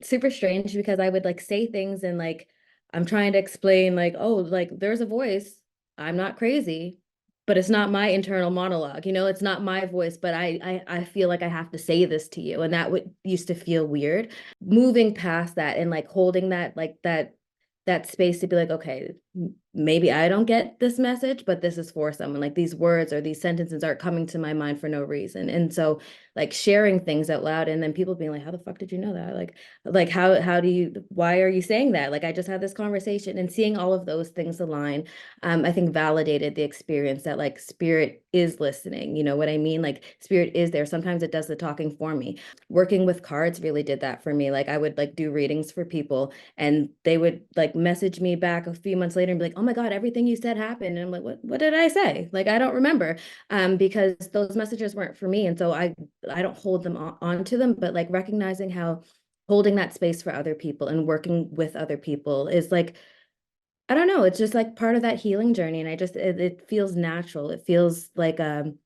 super strange, because I would like say things and like I'm trying to explain like, oh, like there's a voice. I'm not crazy, but it's not my internal monologue. It's not my voice, but I feel like I have to say this to you. And that would used to feel weird. Moving past that and like holding that like that space to be like, okay, maybe I don't get this message, but this is for someone. Like these words or these sentences aren't coming to my mind for no reason. And so like sharing things out loud, and then people being like, how the fuck did you know that? Like how do you, why are you saying that? Like I just had this conversation, and seeing all of those things align, I think validated the experience that like spirit is listening. You know what I mean? Like spirit is there. Sometimes it does the talking for me. Working with cards really did that for me. Like I would like do readings for people, and they would like message me back a few months later and be like, oh my God, everything you said happened. And I'm like, what did I say? Like, I don't remember. Because those messages weren't for me. And so I don't hold them onto them, but like recognizing how holding that space for other people and working with other people is like, I don't know, it's just like part of that healing journey. And it feels natural. It feels like an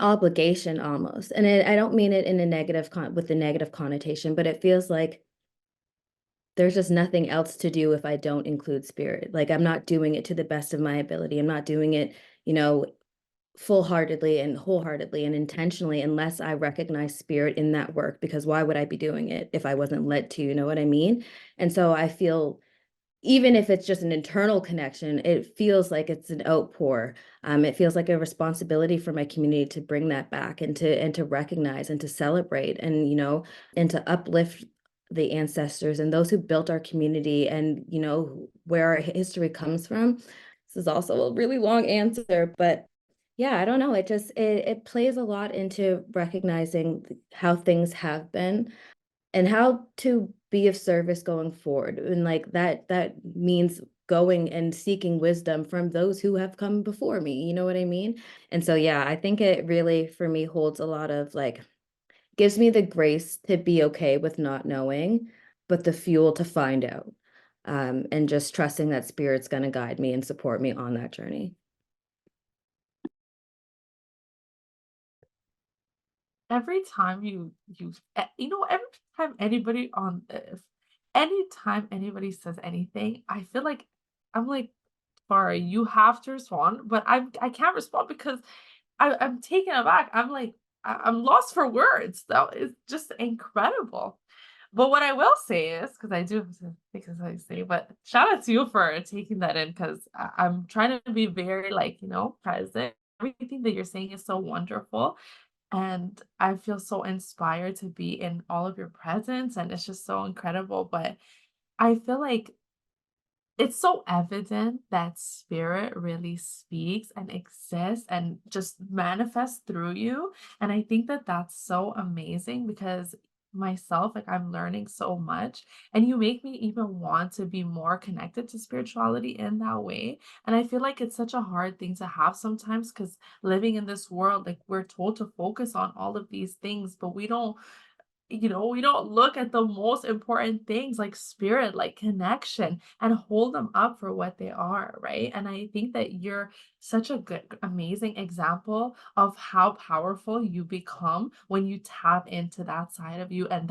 obligation almost. And I don't mean it in a with a negative connotation, but it feels like there's just nothing else to do if I don't include spirit. Like I'm not doing it to the best of my ability. I'm not doing it, you know, full-heartedly and wholeheartedly and intentionally, unless I recognize spirit in that work, because why would I be doing it if I wasn't led to, you know what I mean? And so I feel, even if it's just an internal connection, it feels like it's an outpour. It feels like a responsibility for my community to bring that back, and to recognize and to celebrate, and and to uplift the ancestors and those who built our community, and where our history comes from. This is also a really long answer, but yeah, I don't know. It plays a lot into recognizing how things have been and how to be of service going forward. And like that means going and seeking wisdom from those who have come before me, you know what I mean? And so yeah, I think it really for me holds a lot of like, gives me the grace to be okay with not knowing, but the fuel to find out. And just trusting that spirit's going to guide me and support me on that journey. Every time every time anybody on this, anytime anybody says anything, I feel like I'm like, sorry, you have to respond, but I can't respond because I'm taken aback. I'm like, I'm lost for words. That is just incredible. But what I will say is, because I do have to think as I say, but shout out to you for taking that in, because I'm trying to be very like, present. Everything that you're saying is so wonderful. And I feel so inspired to be in all of your presence, and it's just so incredible. But I feel like it's so evident that spirit really speaks and exists and just manifests through you. And I think that that's so amazing, because myself, like I'm learning so much, and you make me even want to be more connected to spirituality in that way. And I feel like it's such a hard thing to have sometimes, because living in this world, like we're told to focus on all of these things, but we don't look at the most important things like spirit, like connection, and hold them up for what they are, right? And I think that you're such a good, amazing example of how powerful you become when you tap into that side of you, and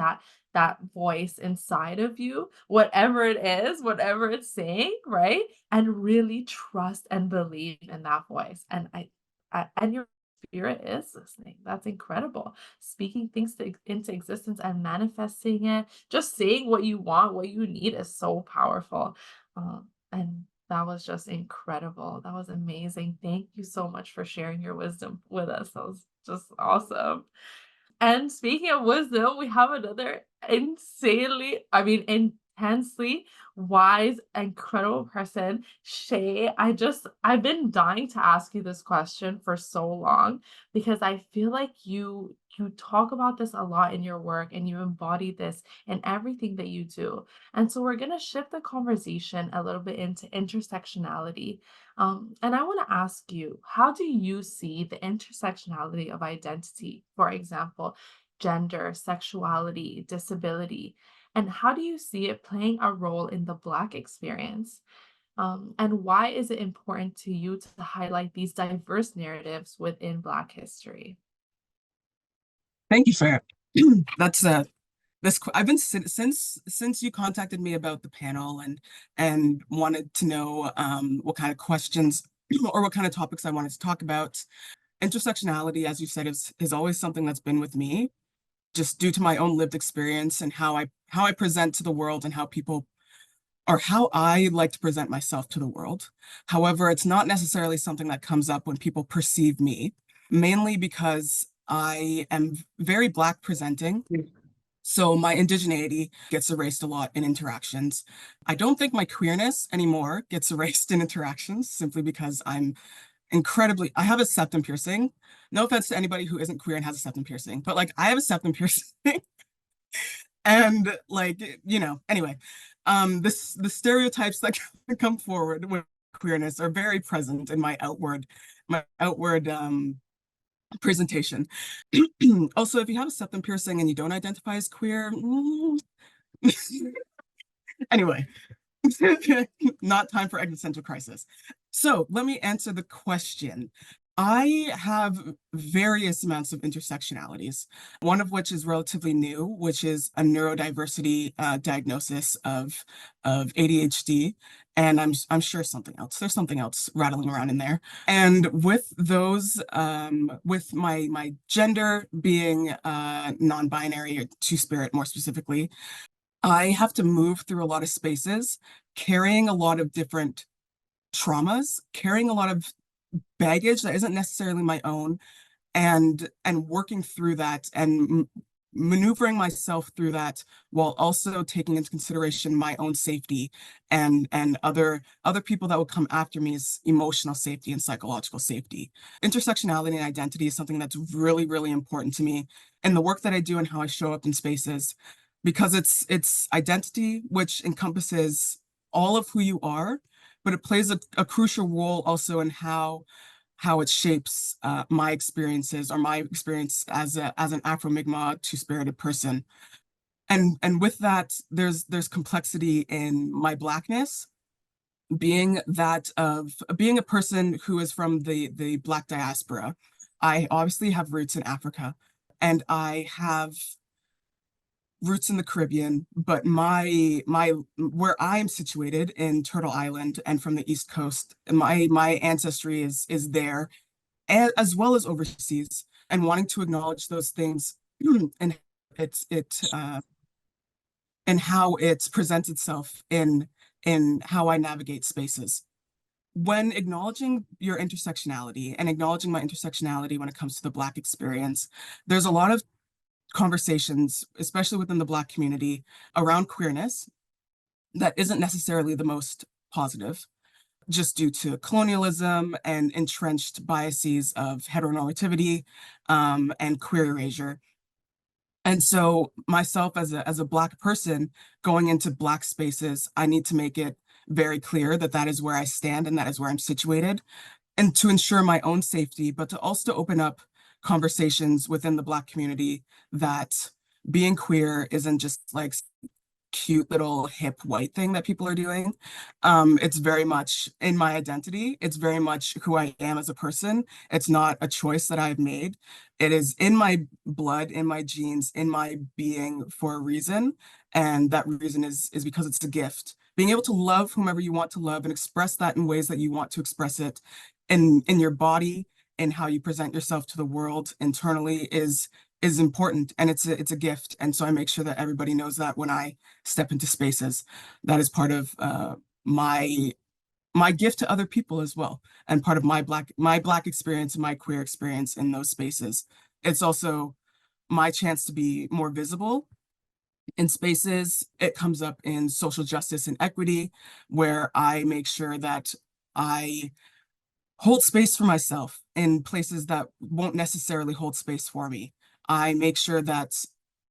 that voice inside of you, whatever it is, whatever it's saying, right? And really trust and believe in that voice. And your spirit is listening. That's incredible. Speaking things into existence and manifesting it, just saying what you want, what you need is so powerful. And That was just incredible. That was amazing. Thank you so much for sharing your wisdom with us. That was just awesome. And speaking of wisdom, we have another intensely wise, incredible person, Shay. I've been dying to ask you this question for so long because I feel like you talk about this a lot in your work and you embody this in everything that you do. And so we're going to shift the conversation a little bit into intersectionality. And I want to ask you, how do you see the intersectionality of identity, for example, gender, sexuality, disability, and how do you see it playing a role in the Black experience? And why is it important to you to highlight these diverse narratives within Black history? Thank you, Farah. That's I've been since you contacted me about the panel and wanted to know what kind of questions or what kind of topics I wanted to talk about. Intersectionality, as you said, is always something that's been with me, just due to my own lived experience and how I present to the world and how people or how I like to present myself to the world. However, it's not necessarily something that comes up when people perceive me, mainly because I am very Black presenting. So my indigeneity gets erased a lot in interactions. I don't think my queerness anymore gets erased in interactions simply because I have a septum piercing. No offense to anybody who isn't queer and has a septum piercing, but like I have a septum piercing and like, anyway, the stereotypes that come forward with queerness are very present in my outward presentation. Also, if you have a septum piercing and you don't identify as queer, anyway, not time for existential crisis. So let me answer the question. I have various amounts of intersectionalities, one of which is relatively new, which is a neurodiversity diagnosis of ADHD. And I'm sure something else. There's something else rattling around in there. And with those, with my gender being non-binary or two-spirit more specifically, I have to move through a lot of spaces, carrying a lot of different traumas, carrying a lot of baggage that isn't necessarily my own, and working through that and maneuvering myself through that while also taking into consideration my own safety and other people that will come after me's emotional safety and psychological safety. Intersectionality and identity is something that's really, really important to me in the work that I do and how I show up in spaces because it's identity which encompasses all of who you are, but it plays a crucial role also in how it shapes my experiences or my experience as an Afro-Mi'kmaq two-spirited person. And with that, there's complexity in my Blackness, being a person who is from the Black diaspora. I obviously have roots in Africa, and I have roots in the Caribbean, but my where I'm situated in Turtle Island and from the East Coast, my ancestry is there as well as overseas, and wanting to acknowledge those things and it's it and how it presents itself in how I navigate spaces. When acknowledging your intersectionality and acknowledging my intersectionality when it comes to the Black experience, there's a lot of conversations, especially within the Black community, around queerness that isn't necessarily the most positive, just due to colonialism and entrenched biases of heteronormativity and queer erasure. And so myself as a Black person going into Black spaces, I need to make it very clear that that is where I stand and that is where I'm situated, and to ensure my own safety, but to also open up conversations within the Black community that being queer isn't just like cute little hip white thing that people are doing. It's very much in my identity. It's very much who I am as a person. It's not a choice that I've made. It is in my blood, in my genes, in my being for a reason. And that reason is because it's a gift. Being able to love whomever you want to love and express that in ways that you want to express it in your body and how you present yourself to the world internally is important, and it's a gift. And so I make sure that everybody knows that when I step into spaces. That is part of my my gift to other people as well, and part of my black experience and my queer experience in those spaces. It's also my chance to be more visible in spaces. It comes up in social justice and equity, where I make sure that I hold space for myself in places that won't necessarily hold space for me. I make sure that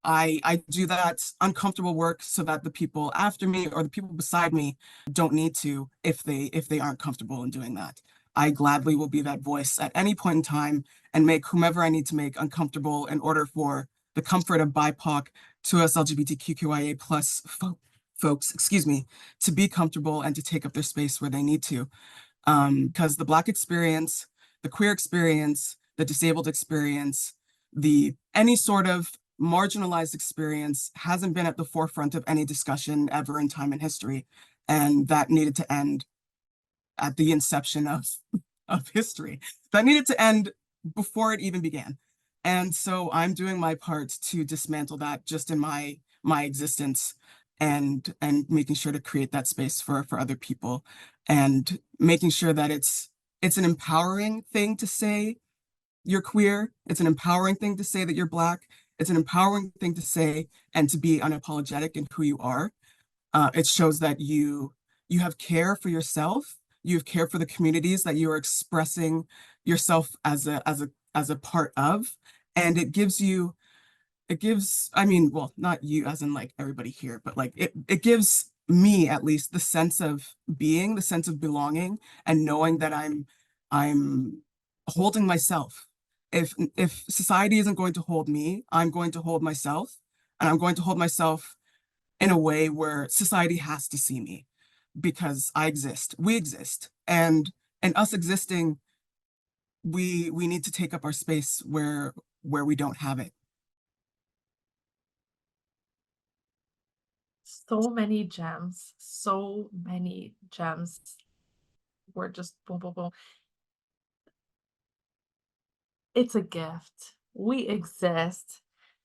I do that uncomfortable work so that the people after me or the people beside me don't need to if they aren't comfortable in doing that. I gladly will be that voice at any point in time and make whomever I need to make uncomfortable in order for the comfort of BIPOC to us LGBTQIA plus folks, excuse me, to be comfortable and to take up their space where they need to. Because the Black experience, the queer experience, the disabled experience, the any sort of marginalized experience hasn't been at the forefront of any discussion ever in time and history. And that needed to end at the inception of history. That needed to end before it even began. And so I'm doing my part to dismantle that just in my existence, and making sure to create that space for other people, and making sure that it's an empowering thing to say you're queer. It's an empowering thing to say that you're Black. It's an empowering thing to say and to be unapologetic in who you are. It shows that you have care for yourself. You have care for the communities that you are expressing yourself as a part of, and it gives, I mean, well, not you as in like everybody here, but like it gives me at least the sense of being, the sense of belonging, and knowing that I'm holding myself. If society isn't going to hold me, I'm going to hold myself, and I'm going to hold myself in a way where society has to see me because I exist. We exist. And us existing, we need to take up our space where we don't have it. So many gems, so many gems. Were just boom, boom, boom. It's a gift. We exist.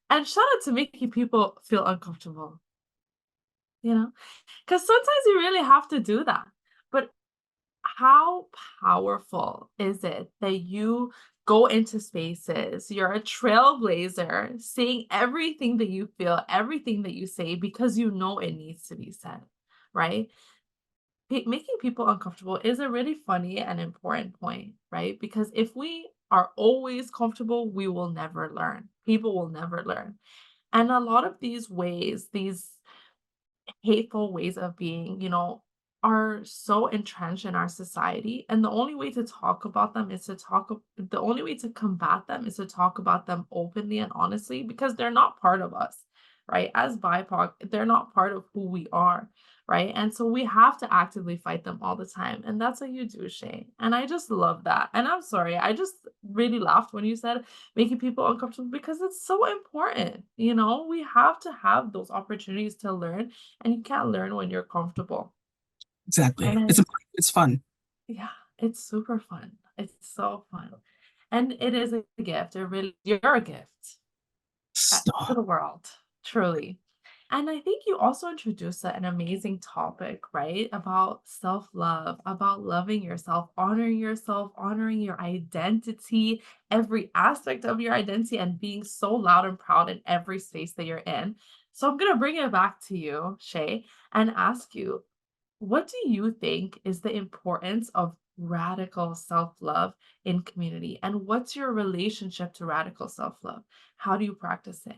And shout out to making people feel uncomfortable, you know? Because sometimes you really have to do that. But how powerful is it that you go into spaces, you're a trailblazer, saying everything that you feel, everything that you say, because you know it needs to be said, right? Making people uncomfortable is a really funny and important point, right? Because if we are always comfortable, we will never learn. People will never learn. And a lot of these ways, these hateful ways of being, are so entrenched in our society. And the only way to talk about them is to the only way to combat them is to talk about them openly and honestly, because they're not part of us, right? As BIPOC, they're not part of who we are, right? And so we have to actively fight them all the time. And that's what you do, Shay. And I just love that. And I'm sorry, I just really laughed when you said making people uncomfortable because it's so important. We have to have those opportunities to learn, and you can't learn when you're comfortable. And Exactly. I It's fun. yeah, it's super fun. It's so fun. And it is a gift. You're a gift to Stop. the world, truly. And I think you also introduced an amazing topic, right? About self-love, about loving yourself, honoring your identity, every aspect of your identity, and being so loud and proud in every space that you're in. So I'm going to bring it back to you, Shay, and ask you, what do you think is the importance of radical self-love in community? And what's your relationship to radical self-love? How do you practice it?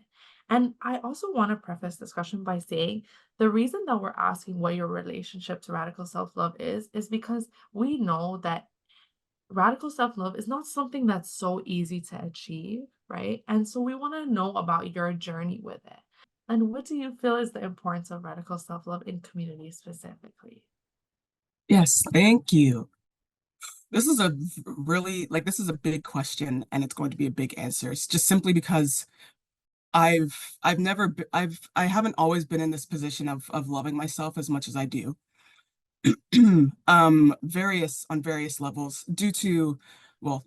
And I also want to preface this question by saying the reason that we're asking what your relationship to radical self-love is because we know that radical self-love is not something that's so easy to achieve, right? And so we want to know about your journey with it. And what do you feel is the importance of radical self-love in community specifically? Yes, thank you. This is a really, like, this is a big question, and it's going to be a big answer. It's just simply because I've never been, I haven't always been in this position of loving myself as much as I do. On various levels due to, well,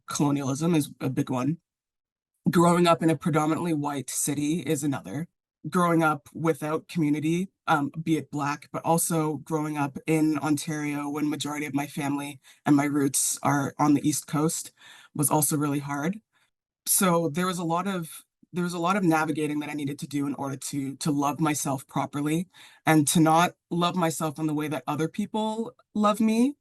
colonialism is a big one. Growing up in a predominantly white city is another. growing up without community, be it Black, but also growing up in Ontario when majority of my family and my roots are on the East Coast was also really hard. So there was a lot of navigating that I needed to do in order to love myself properly and to not love myself in the way that other people love me.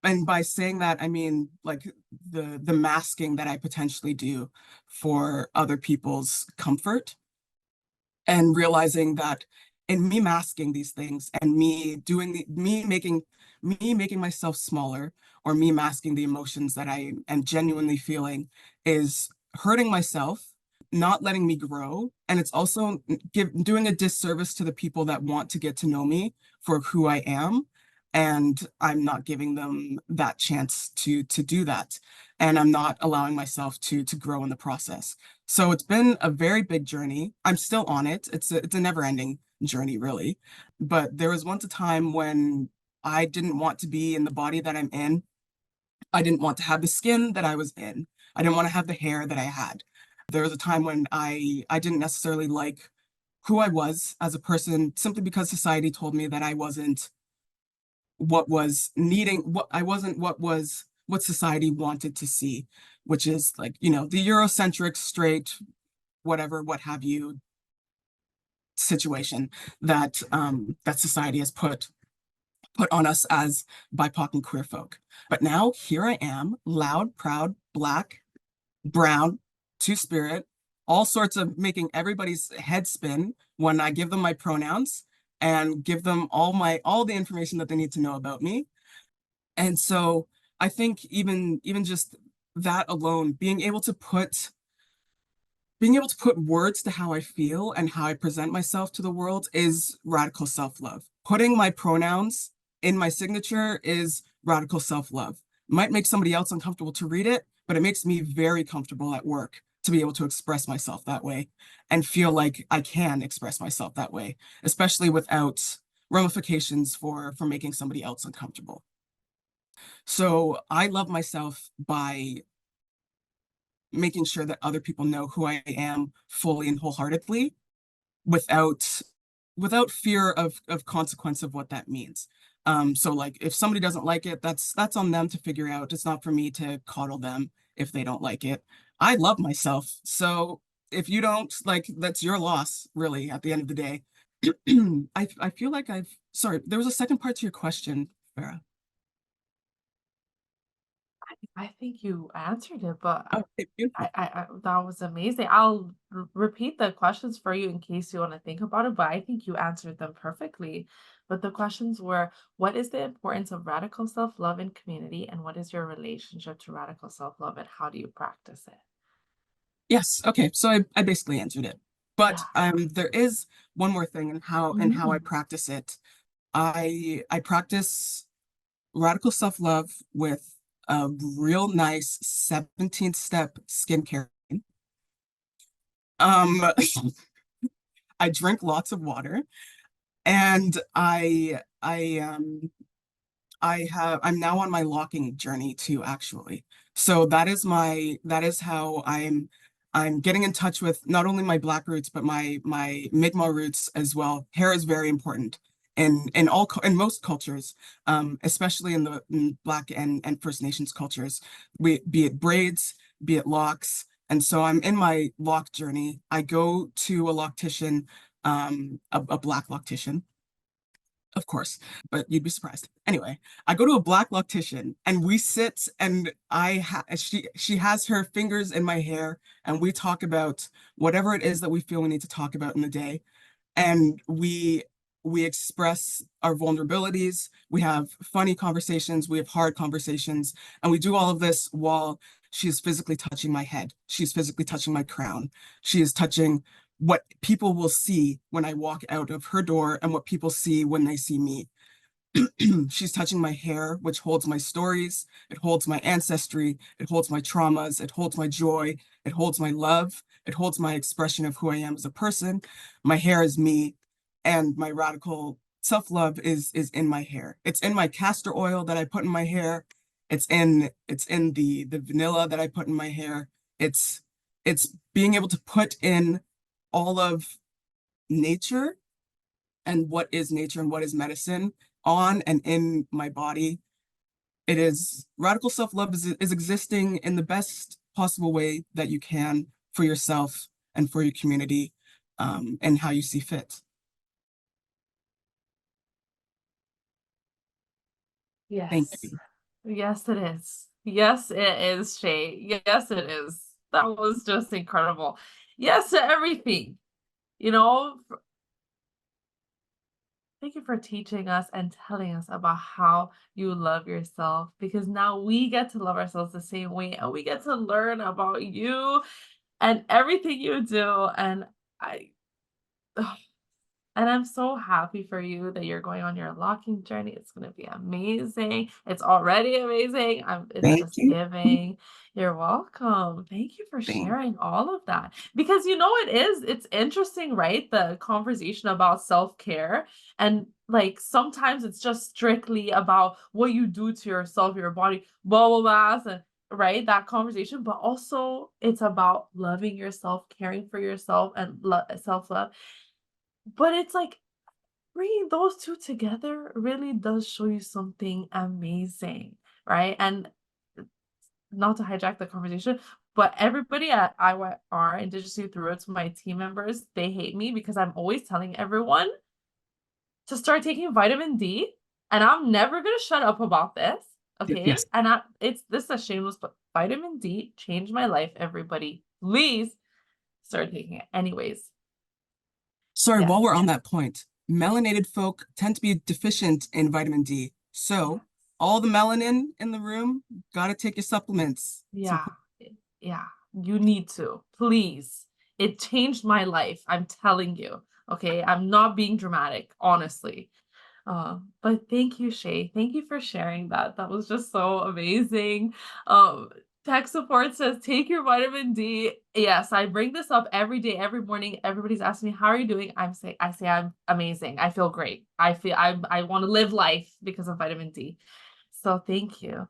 And by saying that, I mean like the masking that I potentially do for other people's comfort, and realizing that in me masking these things and me making myself smaller, or me masking the emotions that I am genuinely feeling, is hurting myself, not letting me grow, and it's also doing a disservice to the people that want to get to know me for who I am, and I'm not giving them that chance to do that, and I'm not allowing myself to grow in the process. So it's been a very big journey. I'm still on it. It's a never-ending journey, really. But there was once a time when I didn't want to be in the body that I'm in. I didn't want to have the skin that I was in. I didn't want to have the hair that I had. There was a time when I didn't necessarily like who I was as a person, simply because society told me that I wasn't what society wanted to see, which is like, the Eurocentric, straight, whatever, what have you situation that society has put on us as BIPOC and queer folk. But now here I am, loud, proud, Black, brown, two-spirit, all sorts of making everybody's head spin when I give them my pronouns and give them all the information that they need to know about me. And so I think even just that alone, being able to put words to how I feel and how I present myself to the world is radical self-love. Putting my pronouns in my signature is radical self-love. Might make somebody else uncomfortable to read it, but it makes me very comfortable at work to be able to express myself that way and feel like I can express myself that way, especially without ramifications for making somebody else uncomfortable. So I love myself by making sure that other people know who I am fully and wholeheartedly, without fear of consequence of what that means. So like if somebody doesn't like it, that's on them to figure out. It's not for me to coddle them if they don't like it. I love myself. So if you don't, like, that's your loss, really, at the end of the day. I feel like sorry, there was a second part to your question, Farah. I think you answered it, but Okay, beautiful. that was amazing. I'll repeat the questions for you in case you want to think about it, but I think you answered them perfectly. But the questions were, what is the importance of radical self-love in community, and what is your relationship to radical self-love, and how do you practice it? Yes, okay, so I basically answered it. But Yeah. there is one more thing in how I Mm. practice it. I practice radical self-love with a real nice 17th step skincare. Um, I drink lots of water, and I'm now on my locking journey too, actually. So that is how I'm getting in touch with not only my Black roots, but my Mi'kmaq roots as well. Hair is very important in most cultures, especially in Black and First Nations cultures, be it braids, be it locks. And so I'm in my lock journey. I go to a loctician, a Black loctician, of course, but you'd be surprised. Anyway, I go to a Black loctician and we sit, and she has her fingers in my hair, and we talk about whatever it is that we feel we need to talk about in the day. And we express our vulnerabilities, we have funny conversations, we have hard conversations, and we do all of this while she is physically touching my head. She's physically touching my crown. She is touching what people will see when I walk out of her door and what people see when they see me. She's touching my hair, which holds my stories, it holds my ancestry, it holds my traumas, it holds my joy, it holds my love, it holds my expression of who I am as a person. My hair is me, and my radical self-love is in my hair. It's in my castor oil that I put in my hair. It's in the vanilla that I put in my hair. It's being able to put in all of nature and what is nature and what is medicine on and in my body. It is radical self-love is existing in the best possible way that you can for yourself and for your community, and how you see fit. Thank Yes. you. Yes, it is. Yes, it is, Shay. Yes, it is. That was just incredible. Yes to everything. You know, thank you for teaching us and telling us about how you love yourself, because now we get to love ourselves the same way and we get to learn about you and everything you do. And I And I'm so happy for you that you're going on your unlocking journey. It's going to be amazing. It's already amazing. It's Thank just you. giving. You're welcome. Thank you for Thank sharing all of that. Because it's interesting, right? The conversation about self-care. And like sometimes it's just strictly about what you do to yourself, your body, blah, blah, blah. And right, that conversation, but also it's about loving yourself, caring for yourself, and self-love. But it's like bringing those 2 together really does show you something amazing, right? And not to hijack the conversation, but everybody at IYR, Indigenous Youth Roots, my team members, they hate me because I'm always telling everyone to start taking vitamin D, and I'm never gonna shut up about this, you. okay? Yes. And this is a shameless, but vitamin D changed my life, everybody. Please start taking it. Anyways, Sorry, yes, while we're on that point, melanated folk tend to be deficient in vitamin D. yeah. So all the melanin in the room, gotta take your supplements. Yeah, yeah, you need to, please. It changed my life, I'm telling you, okay? I'm not being dramatic, honestly. But thank you, Shay. Thank you for sharing that. That was just so amazing. Um, Tech support says, take your vitamin D. Yes, I bring this up every day, every morning. Everybody's asking me, how are you doing? I say I'm amazing. I feel great. I want to live life because of vitamin D. So thank you,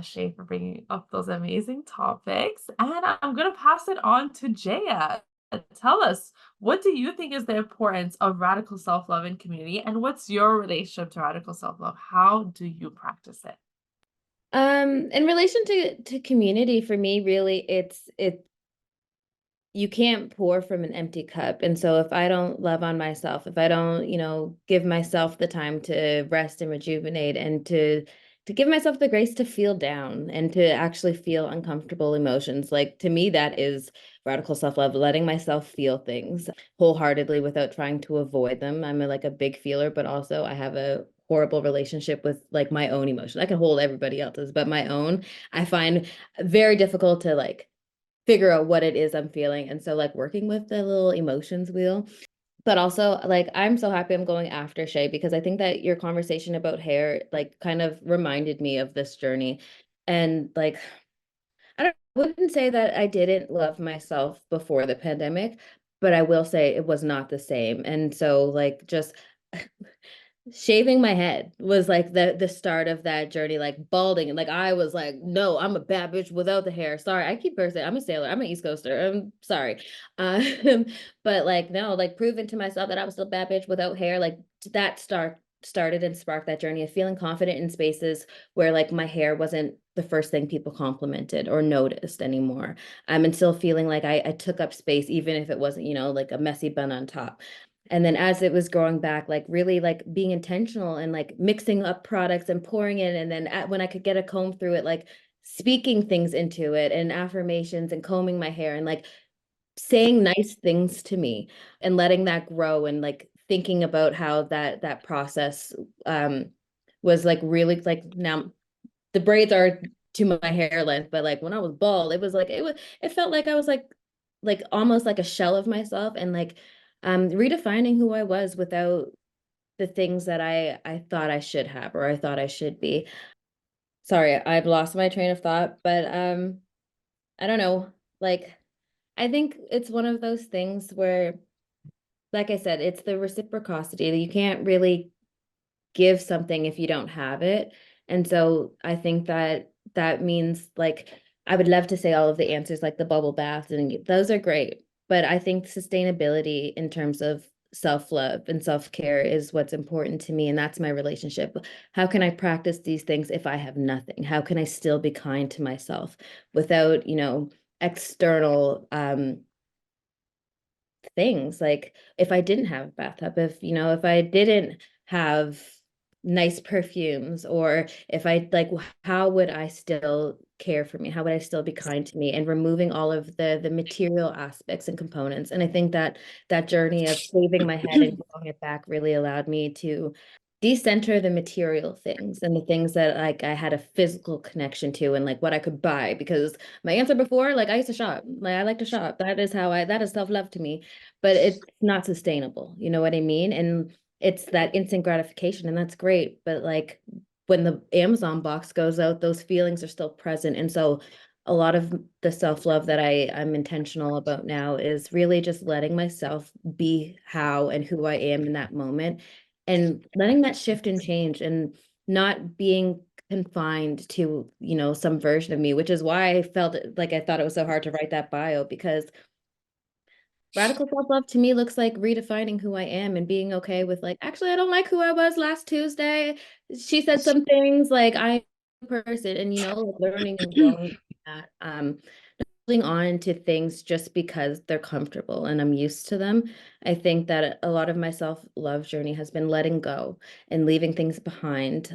Shay, for bringing up those amazing topics. And I'm going to pass it on to Jaya. Tell us, what do you think is the importance of radical self-love in community, and what's your relationship to radical self-love? How do you practice it? In relation to community, for me, really, you can't pour from an empty cup. And so if I don't love on myself, if I don't, give myself the time to rest and rejuvenate and to give myself the grace to feel down and to actually feel uncomfortable emotions, like to me, that is radical self-love, letting myself feel things wholeheartedly without trying to avoid them. I'm like a big feeler, but also I have a horrible relationship with like my own emotions. I can hold everybody else's, but my own, I find very difficult to like figure out what it is I'm feeling. And so like working with the little emotions wheel. But also like I'm so happy I'm going after Shay, because I think that your conversation about hair like kind of reminded me of this journey. And like I wouldn't say that I didn't love myself before the pandemic, but I will say it was not the same. And so like just shaving my head was like the start of that journey, like balding. And like I was like, no, I'm a bad bitch without the hair. Sorry, I keep cursing. I'm a sailor. I'm an East Coaster. I'm sorry. Um, but like no, like proving to myself that I was still a bad bitch without hair, like that started and sparked that journey of feeling confident in spaces where like my hair wasn't the first thing people complimented or noticed anymore. And still feeling like I took up space, even if it wasn't, like a messy bun on top. And then as it was growing back, like really like being intentional and like mixing up products and pouring in. And then when I could get a comb through it, like speaking things into it and affirmations and combing my hair and like saying nice things to me and letting that grow and like thinking about how that process was like really like now the braids are to my hair length, but like when I was bald, it was like it felt like I was like almost like a shell of myself and like redefining who I was without the things that I thought I should have or I thought I should be. Sorry, I've lost my train of thought, but I don't know. Like I think it's one of those things where, like I said, it's the reciprocity. You can't really give something if you don't have it. And so I think that that means like I would love to say all of the answers like the bubble baths and those are great, but I think sustainability in terms of self-love and self-care is what's important to me, and that's my relationship. How can I practice these things if I have nothing? How can I still be kind to myself without, external things? Like if I didn't have a bathtub, if I didn't have nice perfumes, or if I like, how would I still care for me? How would I still be kind to me? And removing all of the material aspects and components. And I think that that journey of saving my head and growing it back really allowed me to decenter the material things and the things that like I had a physical connection to, and like what I could buy. Because my answer before, like I used to shop, like I like to shop. That is self-love to me, but it's not sustainable. You know what I mean? And it's that instant gratification, and that's great. But like when the Amazon box goes out, those feelings are still present. And so a lot of the self-love that I'm intentional about now is really just letting myself be how and who I am in that moment, and letting that shift and change, and not being confined to, some version of me, which is why I felt like I thought it was so hard to write that bio, because radical self-love to me looks like redefining who I am and being okay with like, actually, I don't like who I was last Tuesday. She said some things like I'm a person, and like learning and growing from that. Holding on to things just because they're comfortable and I'm used to them. I think that a lot of my self-love journey has been letting go and leaving things behind,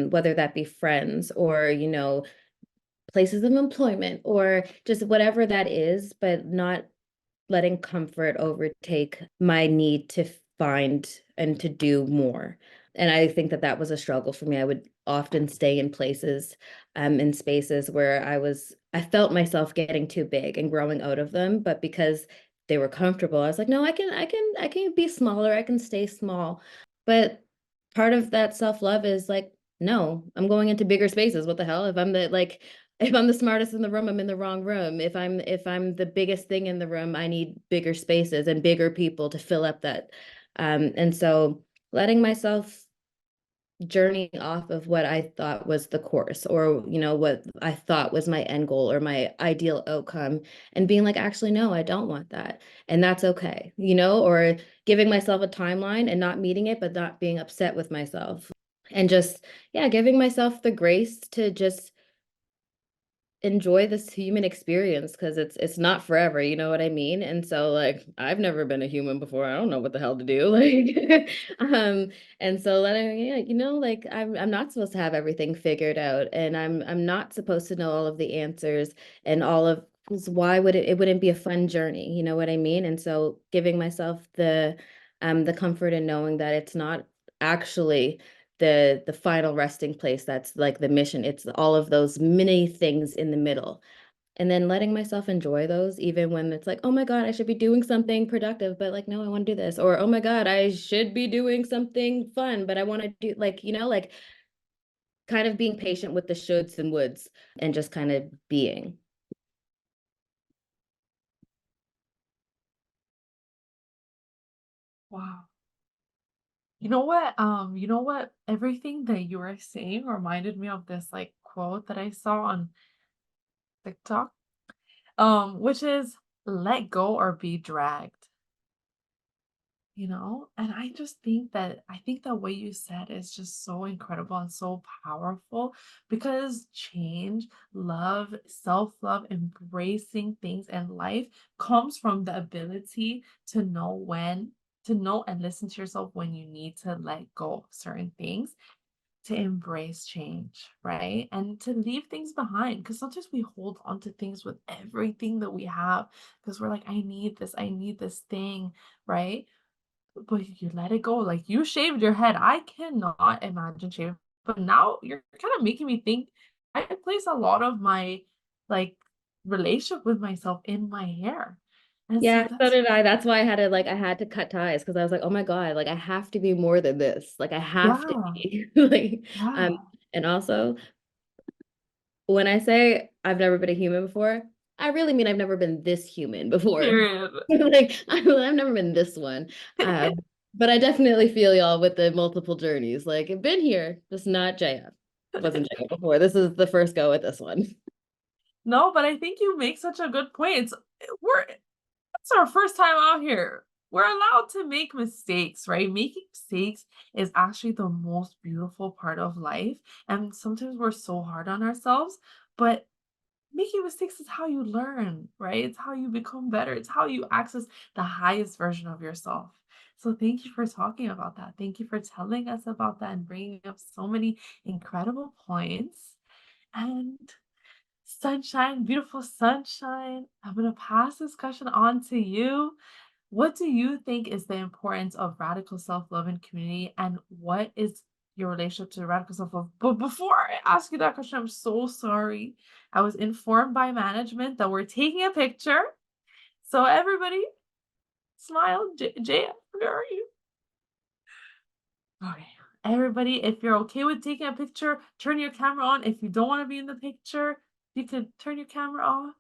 whether that be friends or, places of employment or just whatever that is, but not letting comfort overtake my need to find and to do more. And I think that that was a struggle for me. I would often stay in places, in spaces where I felt myself getting too big and growing out of them, but because they were comfortable, I was like, no, I can be smaller. I can stay small. But part of that self-love is like, no, I'm going into bigger spaces. What the hell? If I'm the smartest in the room, I'm in the wrong room. If I'm the biggest thing in the room, I need bigger spaces and bigger people to fill up that. And so letting myself journey off of what I thought was the course, or what I thought was my end goal or my ideal outcome, and being like, actually, no, I don't want that. And that's okay, or giving myself a timeline and not meeting it, but not being upset with myself. And just, yeah, giving myself the grace to just enjoy this human experience, because it's not forever, you know what I mean? And so like I've never been a human before. I don't know what the hell to do. Like and so letting, yeah, like I'm not supposed to have everything figured out, and I'm not supposed to know all of the answers and all of, why would it wouldn't be a fun journey, you know what I mean? And so giving myself the comfort in knowing that it's not actually the final resting place that's like the mission. It's all of those many things in the middle, and then letting myself enjoy those, even when it's like, oh my god, I should be doing something productive, but like, no, I want to do this. Or oh my god, I should be doing something fun, but I want to do, like, like kind of being patient with the shoulds and woulds, and just kind of being. Wow. You know what? Everything that you were saying reminded me of this like quote that I saw on TikTok, which is let go or be dragged. And I think that what you said is just so incredible and so powerful, because change, love, self-love, embracing things in life comes from the ability to know and listen to yourself when you need to let go of certain things, to embrace change, right? And to leave things behind, because sometimes we hold on to things with everything that we have, because we're like, I need this thing, right? But you let it go. Like, you shaved your head. I cannot imagine shaving, but now you're kind of making me think I place a lot of my like relationship with myself in my hair. And so Yeah, so that's did I. That's why I had to cut ties, because I was like, oh my God, like I have to be more than this. Like I have to yeah, be. Like, yeah. and also when I say I've never been a human before, I really mean I've never been this human before. Period. Like I've never been this one. Um, but I definitely feel y'all with the multiple journeys. Like I've been here, just not JF. Wasn't JF before. This is the first go with this one. No, but I think you make such a good point. It's our first time out here. we're allowed to make mistakes, right? Making mistakes is actually the most beautiful part of life. And sometimes we're so hard on ourselves, but making mistakes is how you learn, right? It's how you become better. It's how you access the highest version of yourself. So thank you for talking about that. Thank you for telling us about that and bringing up so many incredible points. And sunshine, beautiful sunshine. I'm going to pass this question on to you. What do you think is the importance of radical self-love in community, and what is your relationship to radical self-love? But before I ask you that question, I'm so sorry. I was informed by management that we're taking a picture. So everybody, smile. Jay, where are you? Okay. Everybody, if you're okay with taking a picture, turn your camera on. If you don't want to be in the picture, you could turn your camera off.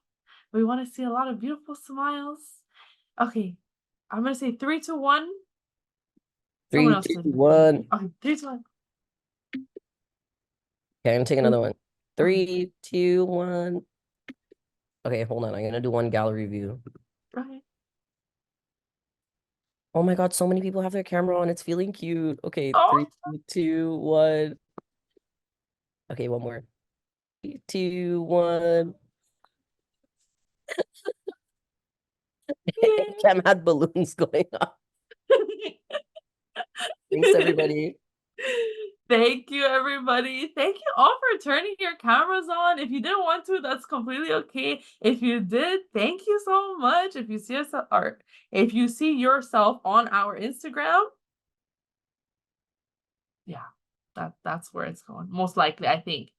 We want to see a lot of beautiful smiles. Okay. I'm gonna say three, two, one. Someone Three, else two, turn the camera. one. Okay, three, two, one. Okay, I'm gonna take Mm, another one. okay, 3, 2, 1. Okay, hold on. I'm gonna do one gallery view. okay. Oh my God, so many people have their camera on. It's feeling cute. Okay, Oh, 3, 2, 1. Okay, one more. 3, 2, 1. Cam had balloons going on. yay. Thanks, everybody. Thank you, everybody. Thank you all for turning your cameras on. If you didn't want to, that's completely okay. If you did, thank you so much. If you see yourself, or if you see yourself on our Instagram, yeah, that's where it's going. Most likely, I think.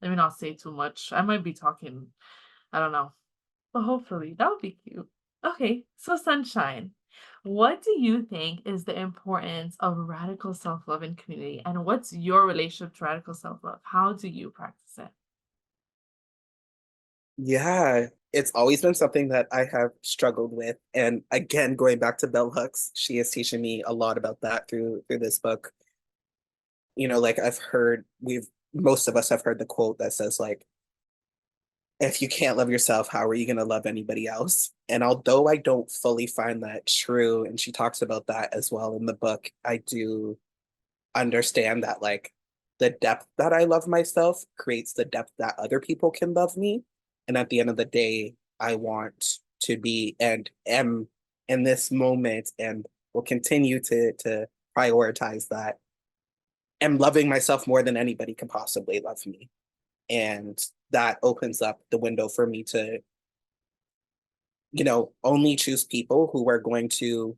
Let me not say too much. I might be talking, I don't know. But hopefully that would be cute. Okay, so sunshine. What do you think is the importance of radical self-love in community? And what's your relationship to radical self-love? How do you practice it? Yeah, it's always been something that I have struggled with. And again, going back to Bell Hooks, she is teaching me a lot about that through this book. Like I've heard most of us have heard the quote that says like, if you can't love yourself, how are you going to love anybody else? And although I don't fully find that true, and she talks about that as well in the book, I do understand that like the depth that I love myself creates the depth that other people can love me. And at the end of the day, I want to be and am in this moment and will continue to prioritize that. Am loving myself more than anybody can possibly love me. And that opens up the window for me to, only choose people who are going to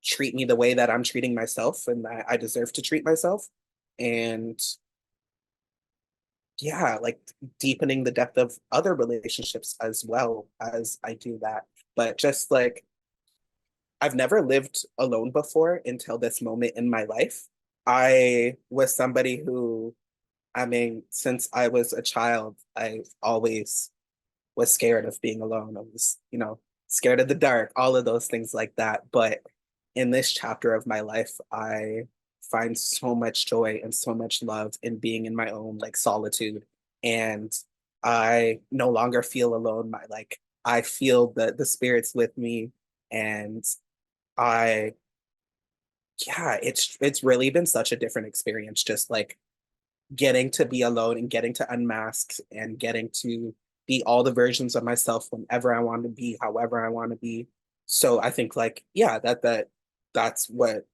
treat me the way that I'm treating myself and that I deserve to treat myself. And yeah, like deepening the depth of other relationships as well as I do that. But just like I've never lived alone before until this moment in my life. I was somebody who, I mean, since I was a child, I always was scared of being alone. I was, scared of the dark, all of those things like that. But in this chapter of my life, I find so much joy and so much love in being in my own like solitude. And I no longer feel alone. I feel the spirits with me. And I yeah, it's really been such a different experience, just like getting to be alone and getting to unmask and getting to be all the versions of myself whenever I want to be, however I want to be. So I think like, yeah, that's what,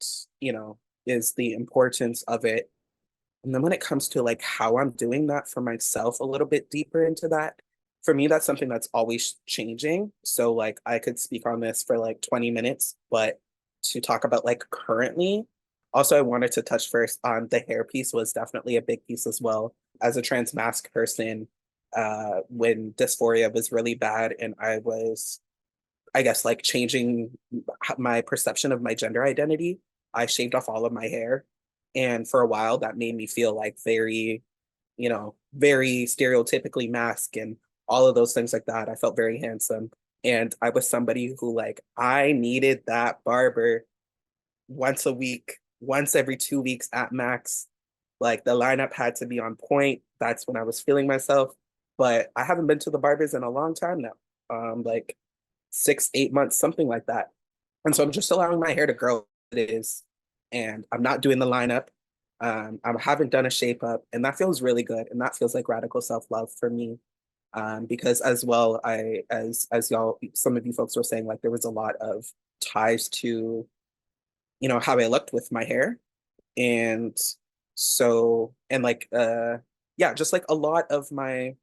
is the importance of it. And then when it comes to like how I'm doing that for myself, a little bit deeper into that, for me, that's something that's always changing. So like I could speak on this for like 20 minutes, but to talk about like currently, also I wanted to touch first on the hair piece was definitely a big piece as well. As a trans mask person, when dysphoria was really bad and I was, I guess, like changing my perception of my gender identity, I shaved off all of my hair. And for a while, that made me feel like very, very stereotypically masked and all of those things like that. I felt very handsome. And I was somebody who, like, I needed that barber once a week, once every 2 weeks at max. Like, the lineup had to be on point. That's when I was feeling myself. But I haven't been to the barbers in a long time now. Like 6, 8 months, something like that. And so I'm just allowing my hair to grow it is. And I'm not doing the lineup. I haven't done a shape up, and that feels really good. And that feels like radical self-love for me. Because as well, as y'all, some of you folks were saying, like there was a lot of ties to, how I looked with my hair. And so, and like yeah, just like a lot of my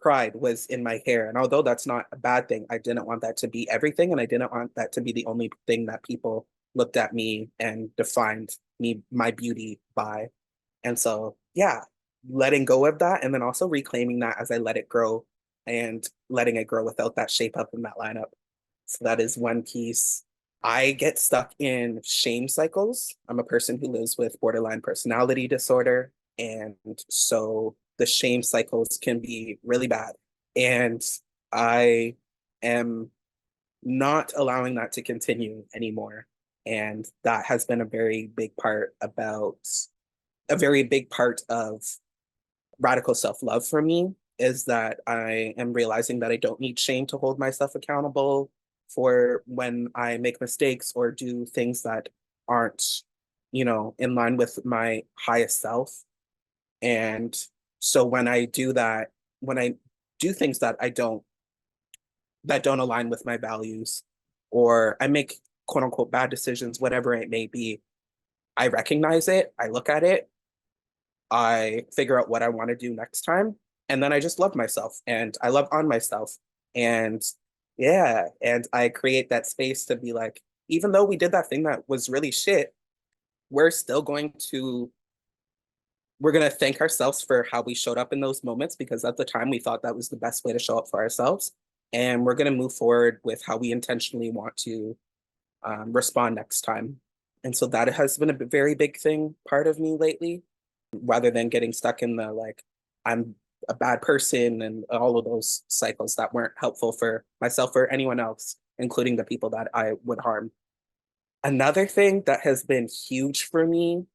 pride was in my hair. And although that's not a bad thing, I didn't want that to be everything. And I didn't want that to be the only thing that people looked at me and defined me, my beauty by. And so, yeah, letting go of that and then also reclaiming that as I let it grow and letting it grow without that shape up in that lineup. So that is one piece. I get stuck in shame cycles. I'm a person who lives with borderline personality disorder. And so the shame cycles can be really bad. And I am not allowing that to continue anymore. And that has been a very big part of radical self-love for me is that I am realizing that I don't need shame to hold myself accountable for when I make mistakes or do things that aren't, in line with my highest self. And so when I do things that don't align with my values, or I make quote unquote bad decisions, whatever it may be, I recognize it, I look at it, I figure out what I want to do next time. And then I just love myself and I love on myself. And yeah, and I create that space to be like, even though we did that thing that was really shit, we're still we're going to thank ourselves for how we showed up in those moments because at the time we thought that was the best way to show up for ourselves. And we're going to move forward with how we intentionally want to respond next time. And so that has been a very big part of me lately, rather than getting stuck in the like, I'm a bad person and all of those cycles that weren't helpful for myself or anyone else, including the people that I would harm. Another thing that has been huge for me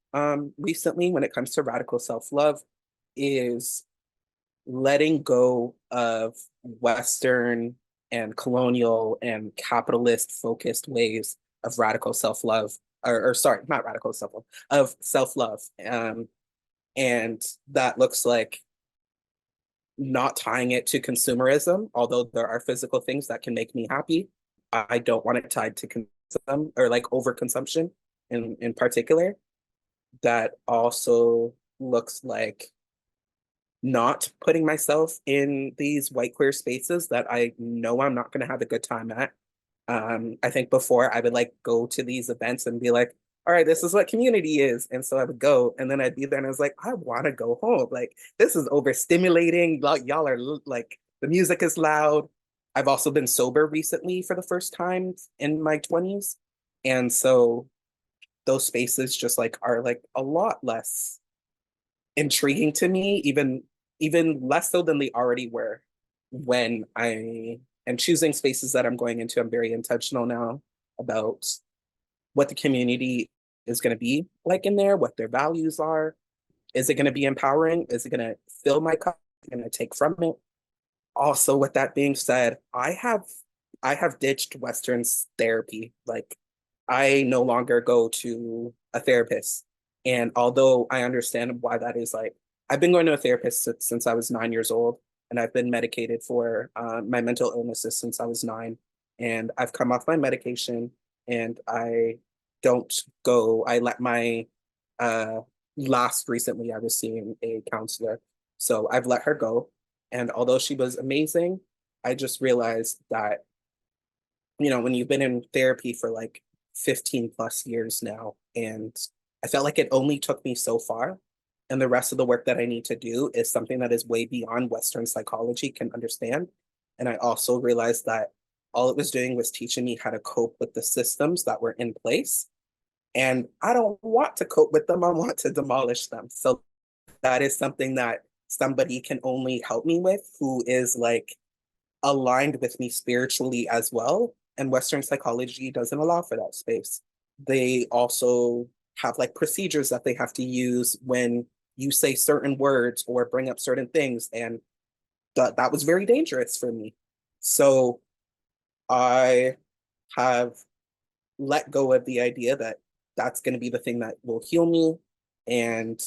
recently when it comes to radical self-love is letting go of Western and colonial and capitalist focused ways of radical self-love, or sorry, not radical self-love, of self-love. And that looks like not tying it to consumerism, although there are physical things that can make me happy. I don't want it tied to consumption or like overconsumption in particular. That also looks like not putting myself in these white queer spaces that I know I'm not going to have a good time at. I think before I would like go to these events and be like, all right, this is what community is. And so I would go and then I'd be there and I was like, I want to go home. Like, this is overstimulating. Y'all are like, the music is loud. I've also been sober recently for the first time in my 20s. And so those spaces just like are like a lot less intriguing to me, even less so than they already were when I am choosing spaces that I'm going into. I'm very intentional now about what the community is going to be like in there, what their values are. Is it going to be empowering? Is it going to fill my cup? Is it going to take from it? Also, with that being said, I have ditched Western therapy. Like, I no longer go to a therapist. And although I understand why that is, like, I've been going to a therapist since I was 9 years old, and I've been medicated for my mental illnesses since I was 9. And I've come off my medication, and I don't go. I let my uh, last recently, I was seeing a counselor, so I've let her go. And although she was amazing, I just realized that, when you've been in therapy for like 15 plus years now, and I felt like it only took me so far. And the rest of the work that I need to do is something that is way beyond Western psychology can understand. And I also realized that all it was doing was teaching me how to cope with the systems that were in place. And I don't want to cope with them, I want to demolish them. So that is something that somebody can only help me with who is like aligned with me spiritually as well. And Western psychology doesn't allow for that space. They also have like procedures that they have to use when you say certain words or bring up certain things. And that was very dangerous for me. So I have let go of the idea that that's going to be the thing that will heal me, and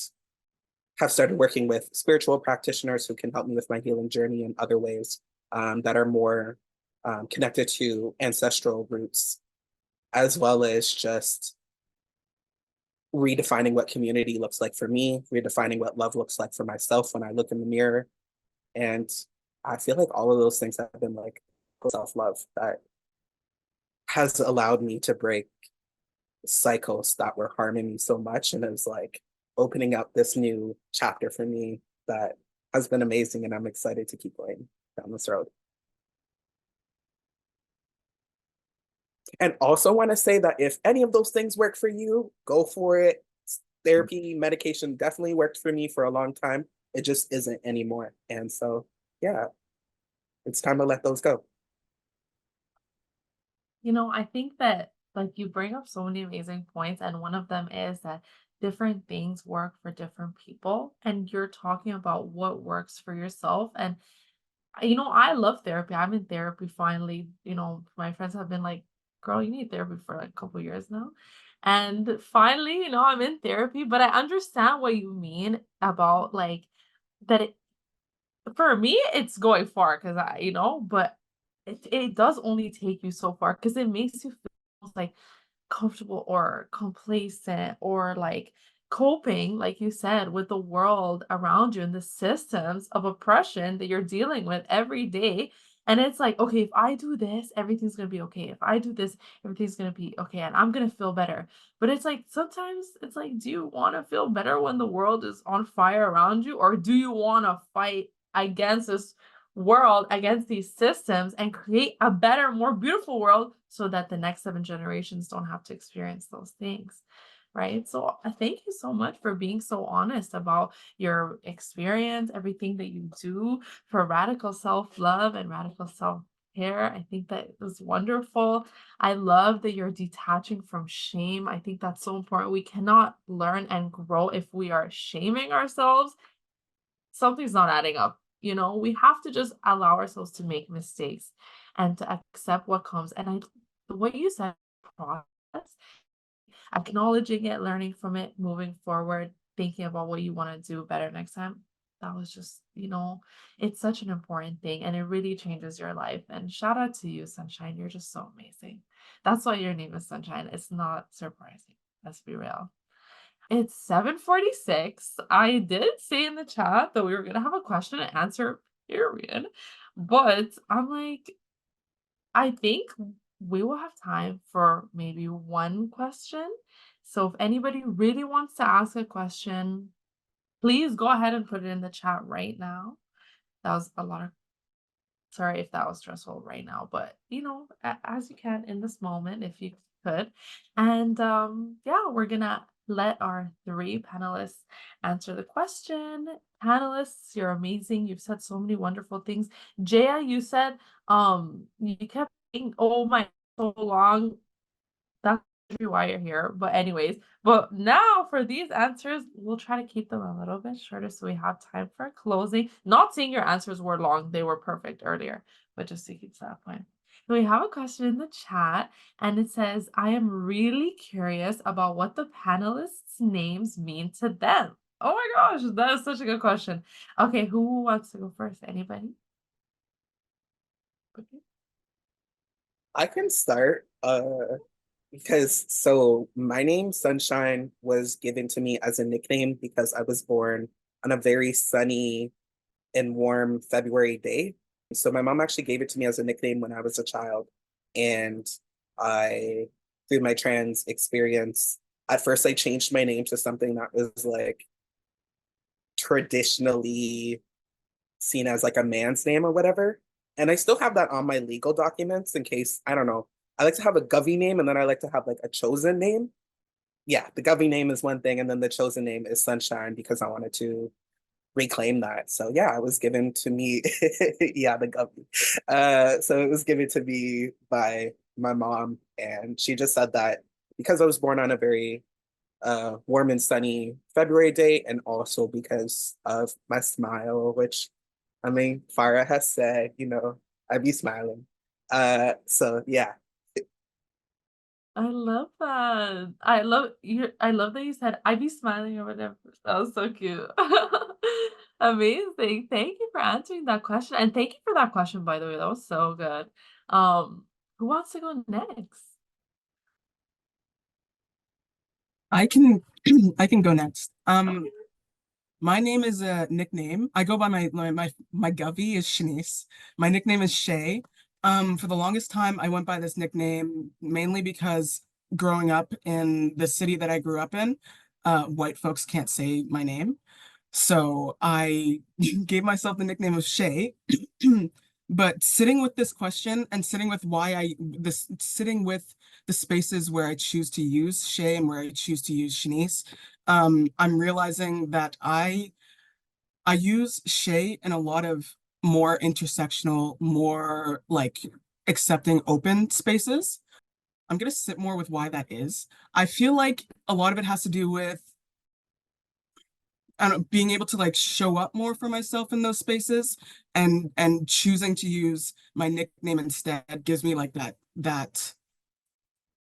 have started working with spiritual practitioners who can help me with my healing journey in other ways that are more connected to ancestral roots, as well as just redefining what community looks like for me, redefining what love looks like for myself when I look in the mirror. And I feel like all of those things have been like self-love that has allowed me to break cycles that were harming me so much. And it was like opening up this new chapter for me that has been amazing. And I'm excited to keep going down this road. And also want to say that if any of those things work for you, go for it. Therapy, medication definitely worked for me for a long time. It just isn't anymore. And so, yeah, it's time to let those go. I think that like you bring up so many amazing points, and one of them is that different things work for different people, and you're talking about what works for yourself. And I love therapy. I'm in therapy finally. My friends have been like, "Girl, you need therapy for like a couple years now." And finally, I'm in therapy, but I understand what you mean about like that for me, it's going far because but it does only take you so far because it makes you feel like comfortable or complacent or like coping, like you said, with the world around you and the systems of oppression that you're dealing with every day. And it's like, okay, if I do this, everything's gonna be okay. If I do this, everything's gonna be okay, and I'm gonna feel better. But it's like sometimes it's like, do you want to feel better when the world is on fire around you, or do you want to fight against this world, against these systems, and create a better, more beautiful world so that the next 7 generations don't have to experience those things? Right. So thank you so much for being so honest about your experience, everything that you do for radical self love and radical self care. I think that was wonderful. I love that you're detaching from shame. I think that's so important. We cannot learn and grow if we are shaming ourselves. Something's not adding up. We have to just allow ourselves to make mistakes and to accept what comes. And what you said, process, acknowledging it, learning from it, moving forward, thinking about what you want to do better next time. That was just, it's such an important thing, and it really changes your life. And shout out to you, Sunshine. You're just so amazing. That's why your name is Sunshine. It's not surprising. Let's be real. It's 7:46. I did say in the chat that we were gonna have a question and answer period, but I'm like, I think we will have time for maybe one question. So if anybody really wants to ask a question, please go ahead and put it in the chat right now. That was a lot of Sorry if that was stressful right now, but as you can in this moment, if you could. And yeah, we're gonna let our three panelists answer the question. Panelists, you're amazing. You've said so many wonderful things. Jaya, you said you kept saying, oh my, so long. That's why you're here. But anyways, but now for these answers, we'll try to keep them a little bit shorter so we have time for closing. Not saying your answers were long, they were perfect earlier, but just to keep to that point. So we have a question in the chat, and it says, I am really curious about what the panelists' names mean to them. Oh my gosh, that is such a good question. Okay, who wants to go first? Anybody? Okay. I can start because so my name Sunshine was given to me as a nickname because I was born on a very sunny and warm February day. So my mom actually gave it to me as a nickname when I was a child. And I, through my trans experience, at first I changed my name to something that was like traditionally seen as like a man's name or whatever. And I still have that on my legal documents in case, I don't know. I like to have a Govey name and then I like to have like a chosen name. Yeah, the Govey name is one thing, and then the chosen name is Sunshine because I wanted to reclaim that. So yeah, it was given to me. Yeah, the Govey. So it was given to me by my mom, and she just said that because I was born on a very warm and sunny February day, and also because of my smile, which I mean, Farah has said, I be smiling. So yeah. I love that. I love that you said I'd be smiling or whatever. That was so cute. Amazing. Thank you for answering that question. And thank you for that question, by the way. That was so good. Um, who wants to go next? I can I can go next. Okay. My name is a nickname. I go by my govey is Shanice. My nickname is Shay. For the longest time, I went by this nickname mainly because growing up in the city that I grew up in, white folks can't say my name. So I gave myself the nickname of Shay. But sitting with this question and sitting with the spaces where I choose to use Shay and where I choose to use Shanice, I'm realizing that I use Shay in a lot of more intersectional, more like accepting open spaces. I'm gonna sit more with why that is. I feel like a lot of it has to do with I don't know, being able to like show up more for myself in those spaces and choosing to use my nickname instead gives me like that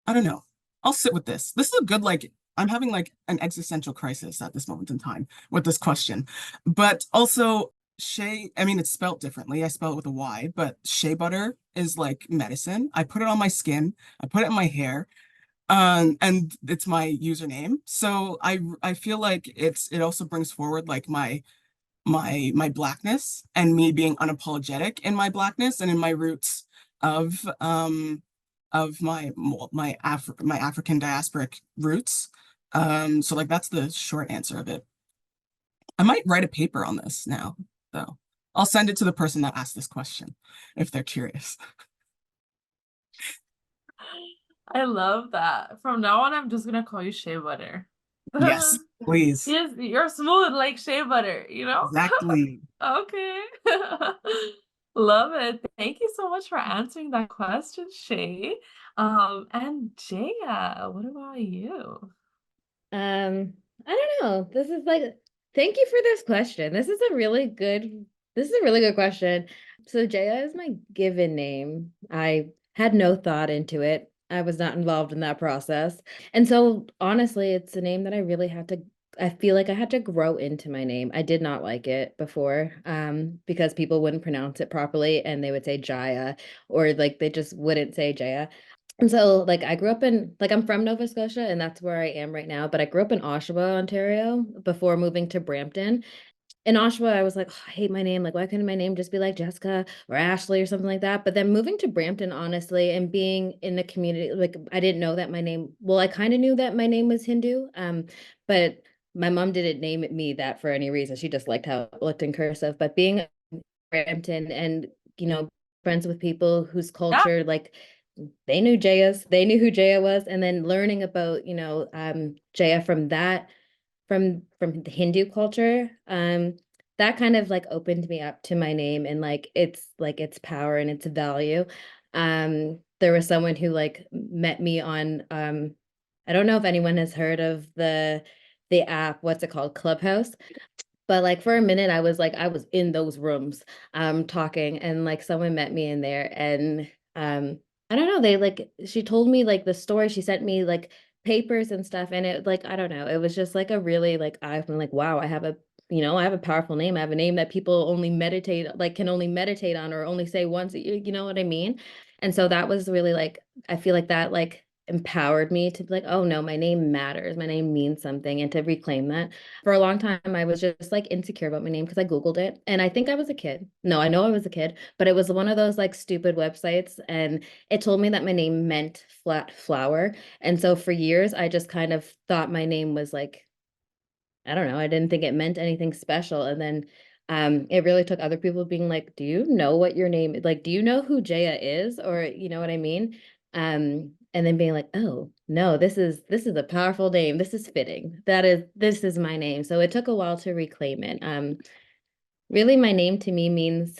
I don't know. I'll sit with this. This is a good like I'm having like an existential crisis at this moment in time with this question. But also shea, I mean it's spelled differently. I spell it with a Y, but shea butter is like medicine. I put it on my skin, I put it in my hair, and it's my username. So I feel like it also brings forward like my blackness and me being unapologetic in my blackness and in my roots of my African diasporic roots. So like that's the short answer of it. I might write a paper on this now, though. I'll send it to the person that asked this question if they're curious. I love that. From now on, I'm just gonna call you Shea Butter. Yes, please. Yes, you're smooth like shea butter, you know? Exactly. Okay. Love it. Thank you so much for answering that question, Shay. And Jaya, what about you? I don't know. This is like, thank you for this question. This is a really good question. So Jaya is my given name. I had no thought into it. I was not involved in that process. And so honestly, it's a name that I feel like I had to grow into my name. I did not like it before, because people wouldn't pronounce it properly and they would say Jaya, or like they just wouldn't say Jaya. And so, like, I grew up in, like, I'm from Nova Scotia and that's where I am right now, but I grew up in Oshawa, Ontario before moving to Brampton. In Oshawa, I was like, "Oh, I hate my name. Like, why couldn't my name just be like Jessica or Ashley or something like that?" But then moving to Brampton, honestly, and being in the community, like, I didn't know that well, I kind of knew that my name was Hindu. But my mom didn't name it me that for any reason. She just liked how it looked in cursive. But being in Brampton and, you know, friends with people whose Yeah. culture, like, they knew who Jaya was, and then learning about, Jaya from from the Hindu culture, that kind of like opened me up to my name and like its power and its value. There was someone who like met me on I don't know if anyone has heard of the app, what's it called? Clubhouse. But like for a minute, I was in those rooms, talking, and like someone met me in there, and I don't know, she told me like the story. She sent me like papers and stuff, and it like I don't know, it was just like a really like I've been like, wow, I have a powerful name. I have a name that people only can only meditate on or only say once. You know what I mean? And so that was really like I feel like that like empowered me to be like, oh no, my name matters. My name means something, and to reclaim that. For a long time, I was just like insecure about my name because I Googled it and I think I was a kid. No, I know I was a kid, but it was one of those like stupid websites, and it told me that my name meant flat flower. And so for years, I just kind of thought my name was like, I don't know, I didn't think it meant anything special. And then it really took other people being like, do you know what your name is? Like, do you know who Jaya is? Or you know what I mean? And then being like, oh no, this is a powerful name. This is fitting. This is my name. So it took a while to reclaim it. Really my name to me means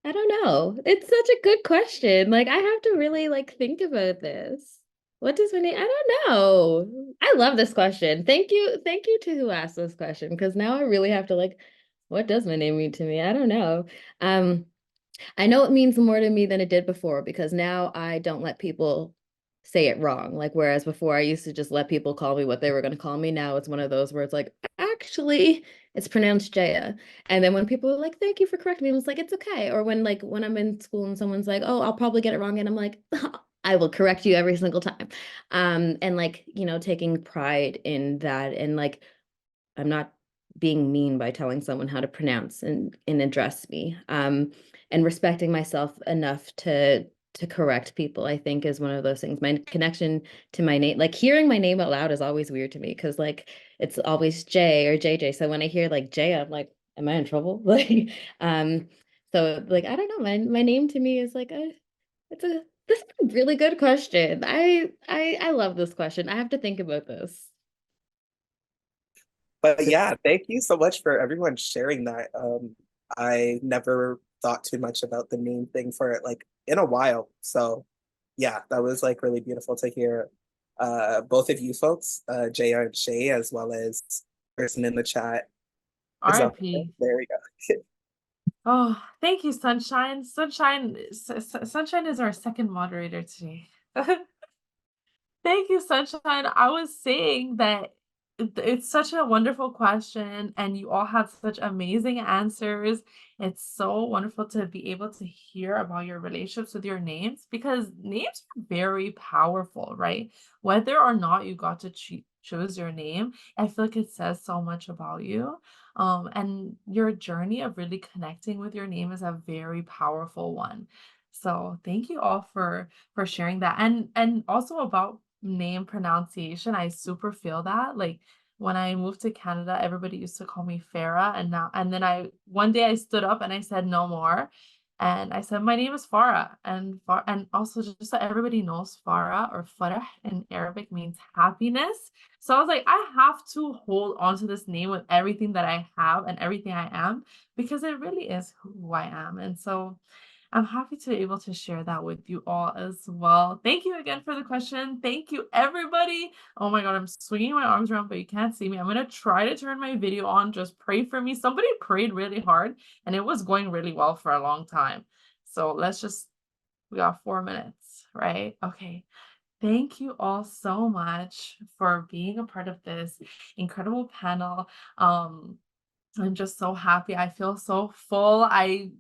I don't know. It's such a good question. Like I have to really like think about this. What does my name? I don't know. I love this question. Thank you. Thank you to who asked this question because now I really have to like, what does my name mean to me? I don't know. Um, I know it means more to me than it did before because now I don't let people say it wrong. Like, whereas before I used to just let people call me what they were going to call me. Now it's one of those where it's like, actually, it's pronounced Jaya. And then when people are like, thank you for correcting me, it's like, it's okay. Or when I'm in school and someone's like, oh, I'll probably get it wrong. And I'm like, I will correct you every single time. And like, taking pride in that. And like, I'm not being mean by telling someone how to pronounce and address me. And respecting myself enough to correct people, I think, is one of those things. My connection to my name, like hearing my name out loud, is always weird to me because like it's always J or JJ. So when I hear like J, I'm like, am I in trouble? Like, so like I don't know. My name to me is like this is a really good question. I love this question. I have to think about this. But yeah, thank you so much for everyone sharing that. I never thought too much about the name thing for it like in a while. So yeah, that was like really beautiful to hear both of you folks, Jaya and Shay, as well as person in the chat. RIP. There we go. Oh, thank you, Sunshine. Sunshine is our second moderator today. Thank you, Sunshine. I was saying that it's such a wonderful question, and you all had such amazing answers. It's so wonderful to be able to hear about your relationships with your names because names are very powerful, right? Whether or not you got to choose your name, I feel like it says so much about you. And your journey of really connecting with your name is a very powerful one. So thank you all for sharing that. And also about name pronunciation, I super feel that. Like when I moved to Canada, everybody used to call me Farah, and then I one day I stood up and I said no more. And I said, my name is Farah. And also just so everybody knows, Farah or Farah in Arabic means happiness. So I was like, I have to hold on to this name with everything that I have and everything I am, because it really is who I am. And so I'm happy to be able to share that with you all as well. Thank you again for the question. Thank you, everybody. Oh my God, I'm swinging my arms around, but you can't see me. I'm going to try to turn my video on. Just pray for me. Somebody prayed really hard, and it was going really well for a long time. So we got 4 minutes, right? Okay. Thank you all so much for being a part of this incredible panel. I'm just so happy. I feel so full.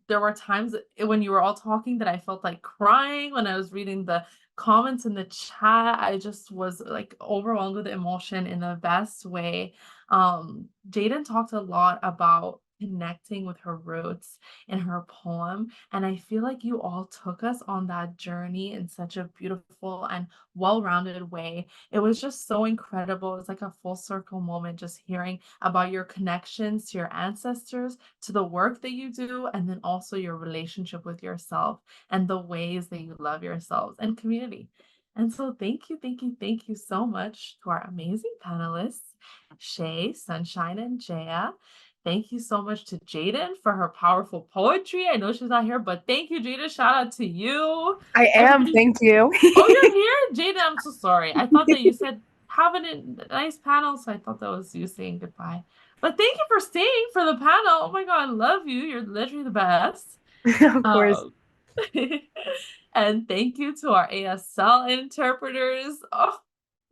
There were times when you were all talking that I felt like crying when I was reading the comments in the chat. I just was like overwhelmed with emotion in the best way. Jaden talked a lot about connecting with her roots in her poem, and I feel like you all took us on that journey in such a beautiful and well-rounded way. It was just so incredible. It's like a full circle moment just hearing about your connections to your ancestors, to the work that you do, and then also your relationship with yourself and the ways that you love yourselves and community. And so thank you so much to our amazing panelists, Shay, Sunshine, and Jaya. Thank you so much to Jaden for her powerful poetry. I know she's not here, but thank you, Jaden. Shout out to you. I am, Everybody. thank you. Oh, you're here? Jaden, I'm so sorry. I thought that you said have a nice panel, so I thought that was you saying goodbye. But thank you for staying for the panel. Oh my God, I love you. You're literally the best. Of course. Um, and thank you to our ASL interpreters. Oh,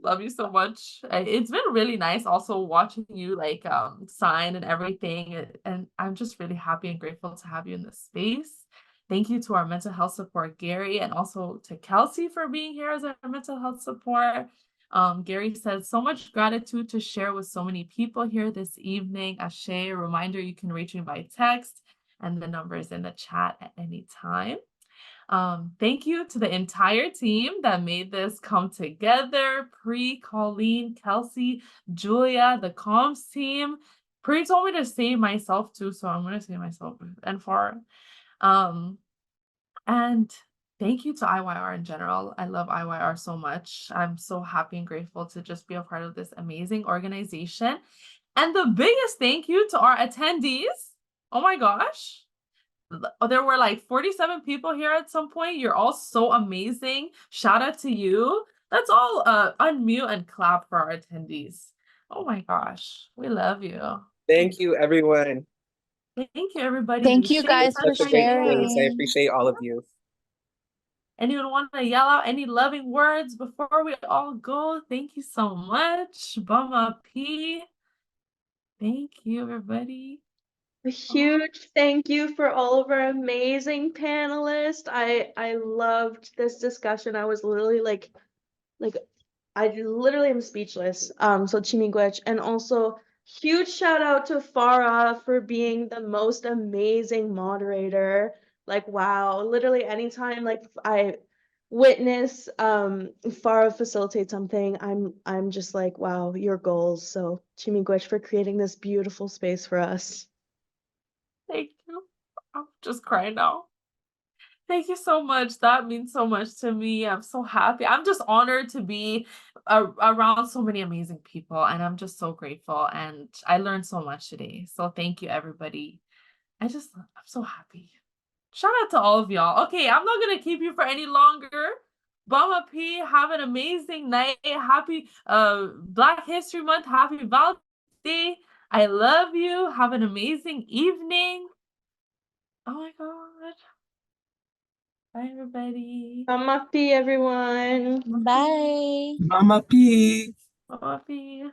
love you so much. It's been really nice also watching you like sign and everything. And I'm just really happy and grateful to have you in this space. Thank you to our mental health support, Gary, and also to Kelsey for being here as our mental health support. Gary says, so much gratitude to share with so many people here this evening. Ashe, a reminder, you can reach me by text, and the number is in the chat at any time. Thank you to the entire team that made this come together. Pri, Colleen, Kelsey, Julia, the comms team. Pri told me to say myself too, so I'm going to say myself and for. And thank you to IYR in general. I love IYR so much. I'm so happy and grateful to just be a part of this amazing organization. And the biggest thank you to our attendees. Oh my gosh. There were like 47 people here at some point. You're all so amazing. Shout out to you. Let's all unmute and clap for our attendees. Oh my gosh. We love you. Thank you, everyone. Thank you, everybody. Thank you Shay, guys for Such a great space. I sharing. appreciate all of you. Anyone want to yell out any loving words before we all go? Thank you so much. Bama P. Thank you, everybody. A huge thank you for all of our amazing panelists. I loved this discussion. I was literally like I literally am speechless. So Chimigwech, and also huge shout out to Farah for being the most amazing moderator. Like wow, literally anytime like I witness Farah facilitate something, I'm just like wow, your goals. So Chimigwech for creating this beautiful space for us. Thank you. I'm just crying now. Thank you so much. That means so much to me. I'm so happy. I'm just honored to be around so many amazing people, and I'm just so grateful. And I learned so much today. So thank you, everybody. I'm so happy. Shout out to all of y'all. Okay, I'm not gonna keep you for any longer. Bama P, have an amazing night. Happy Black History Month. Happy Valentine's Day. I love you. Have an amazing evening. Oh my god. Bye, everybody. Amapi, everyone. Bye. Mama P. Bye.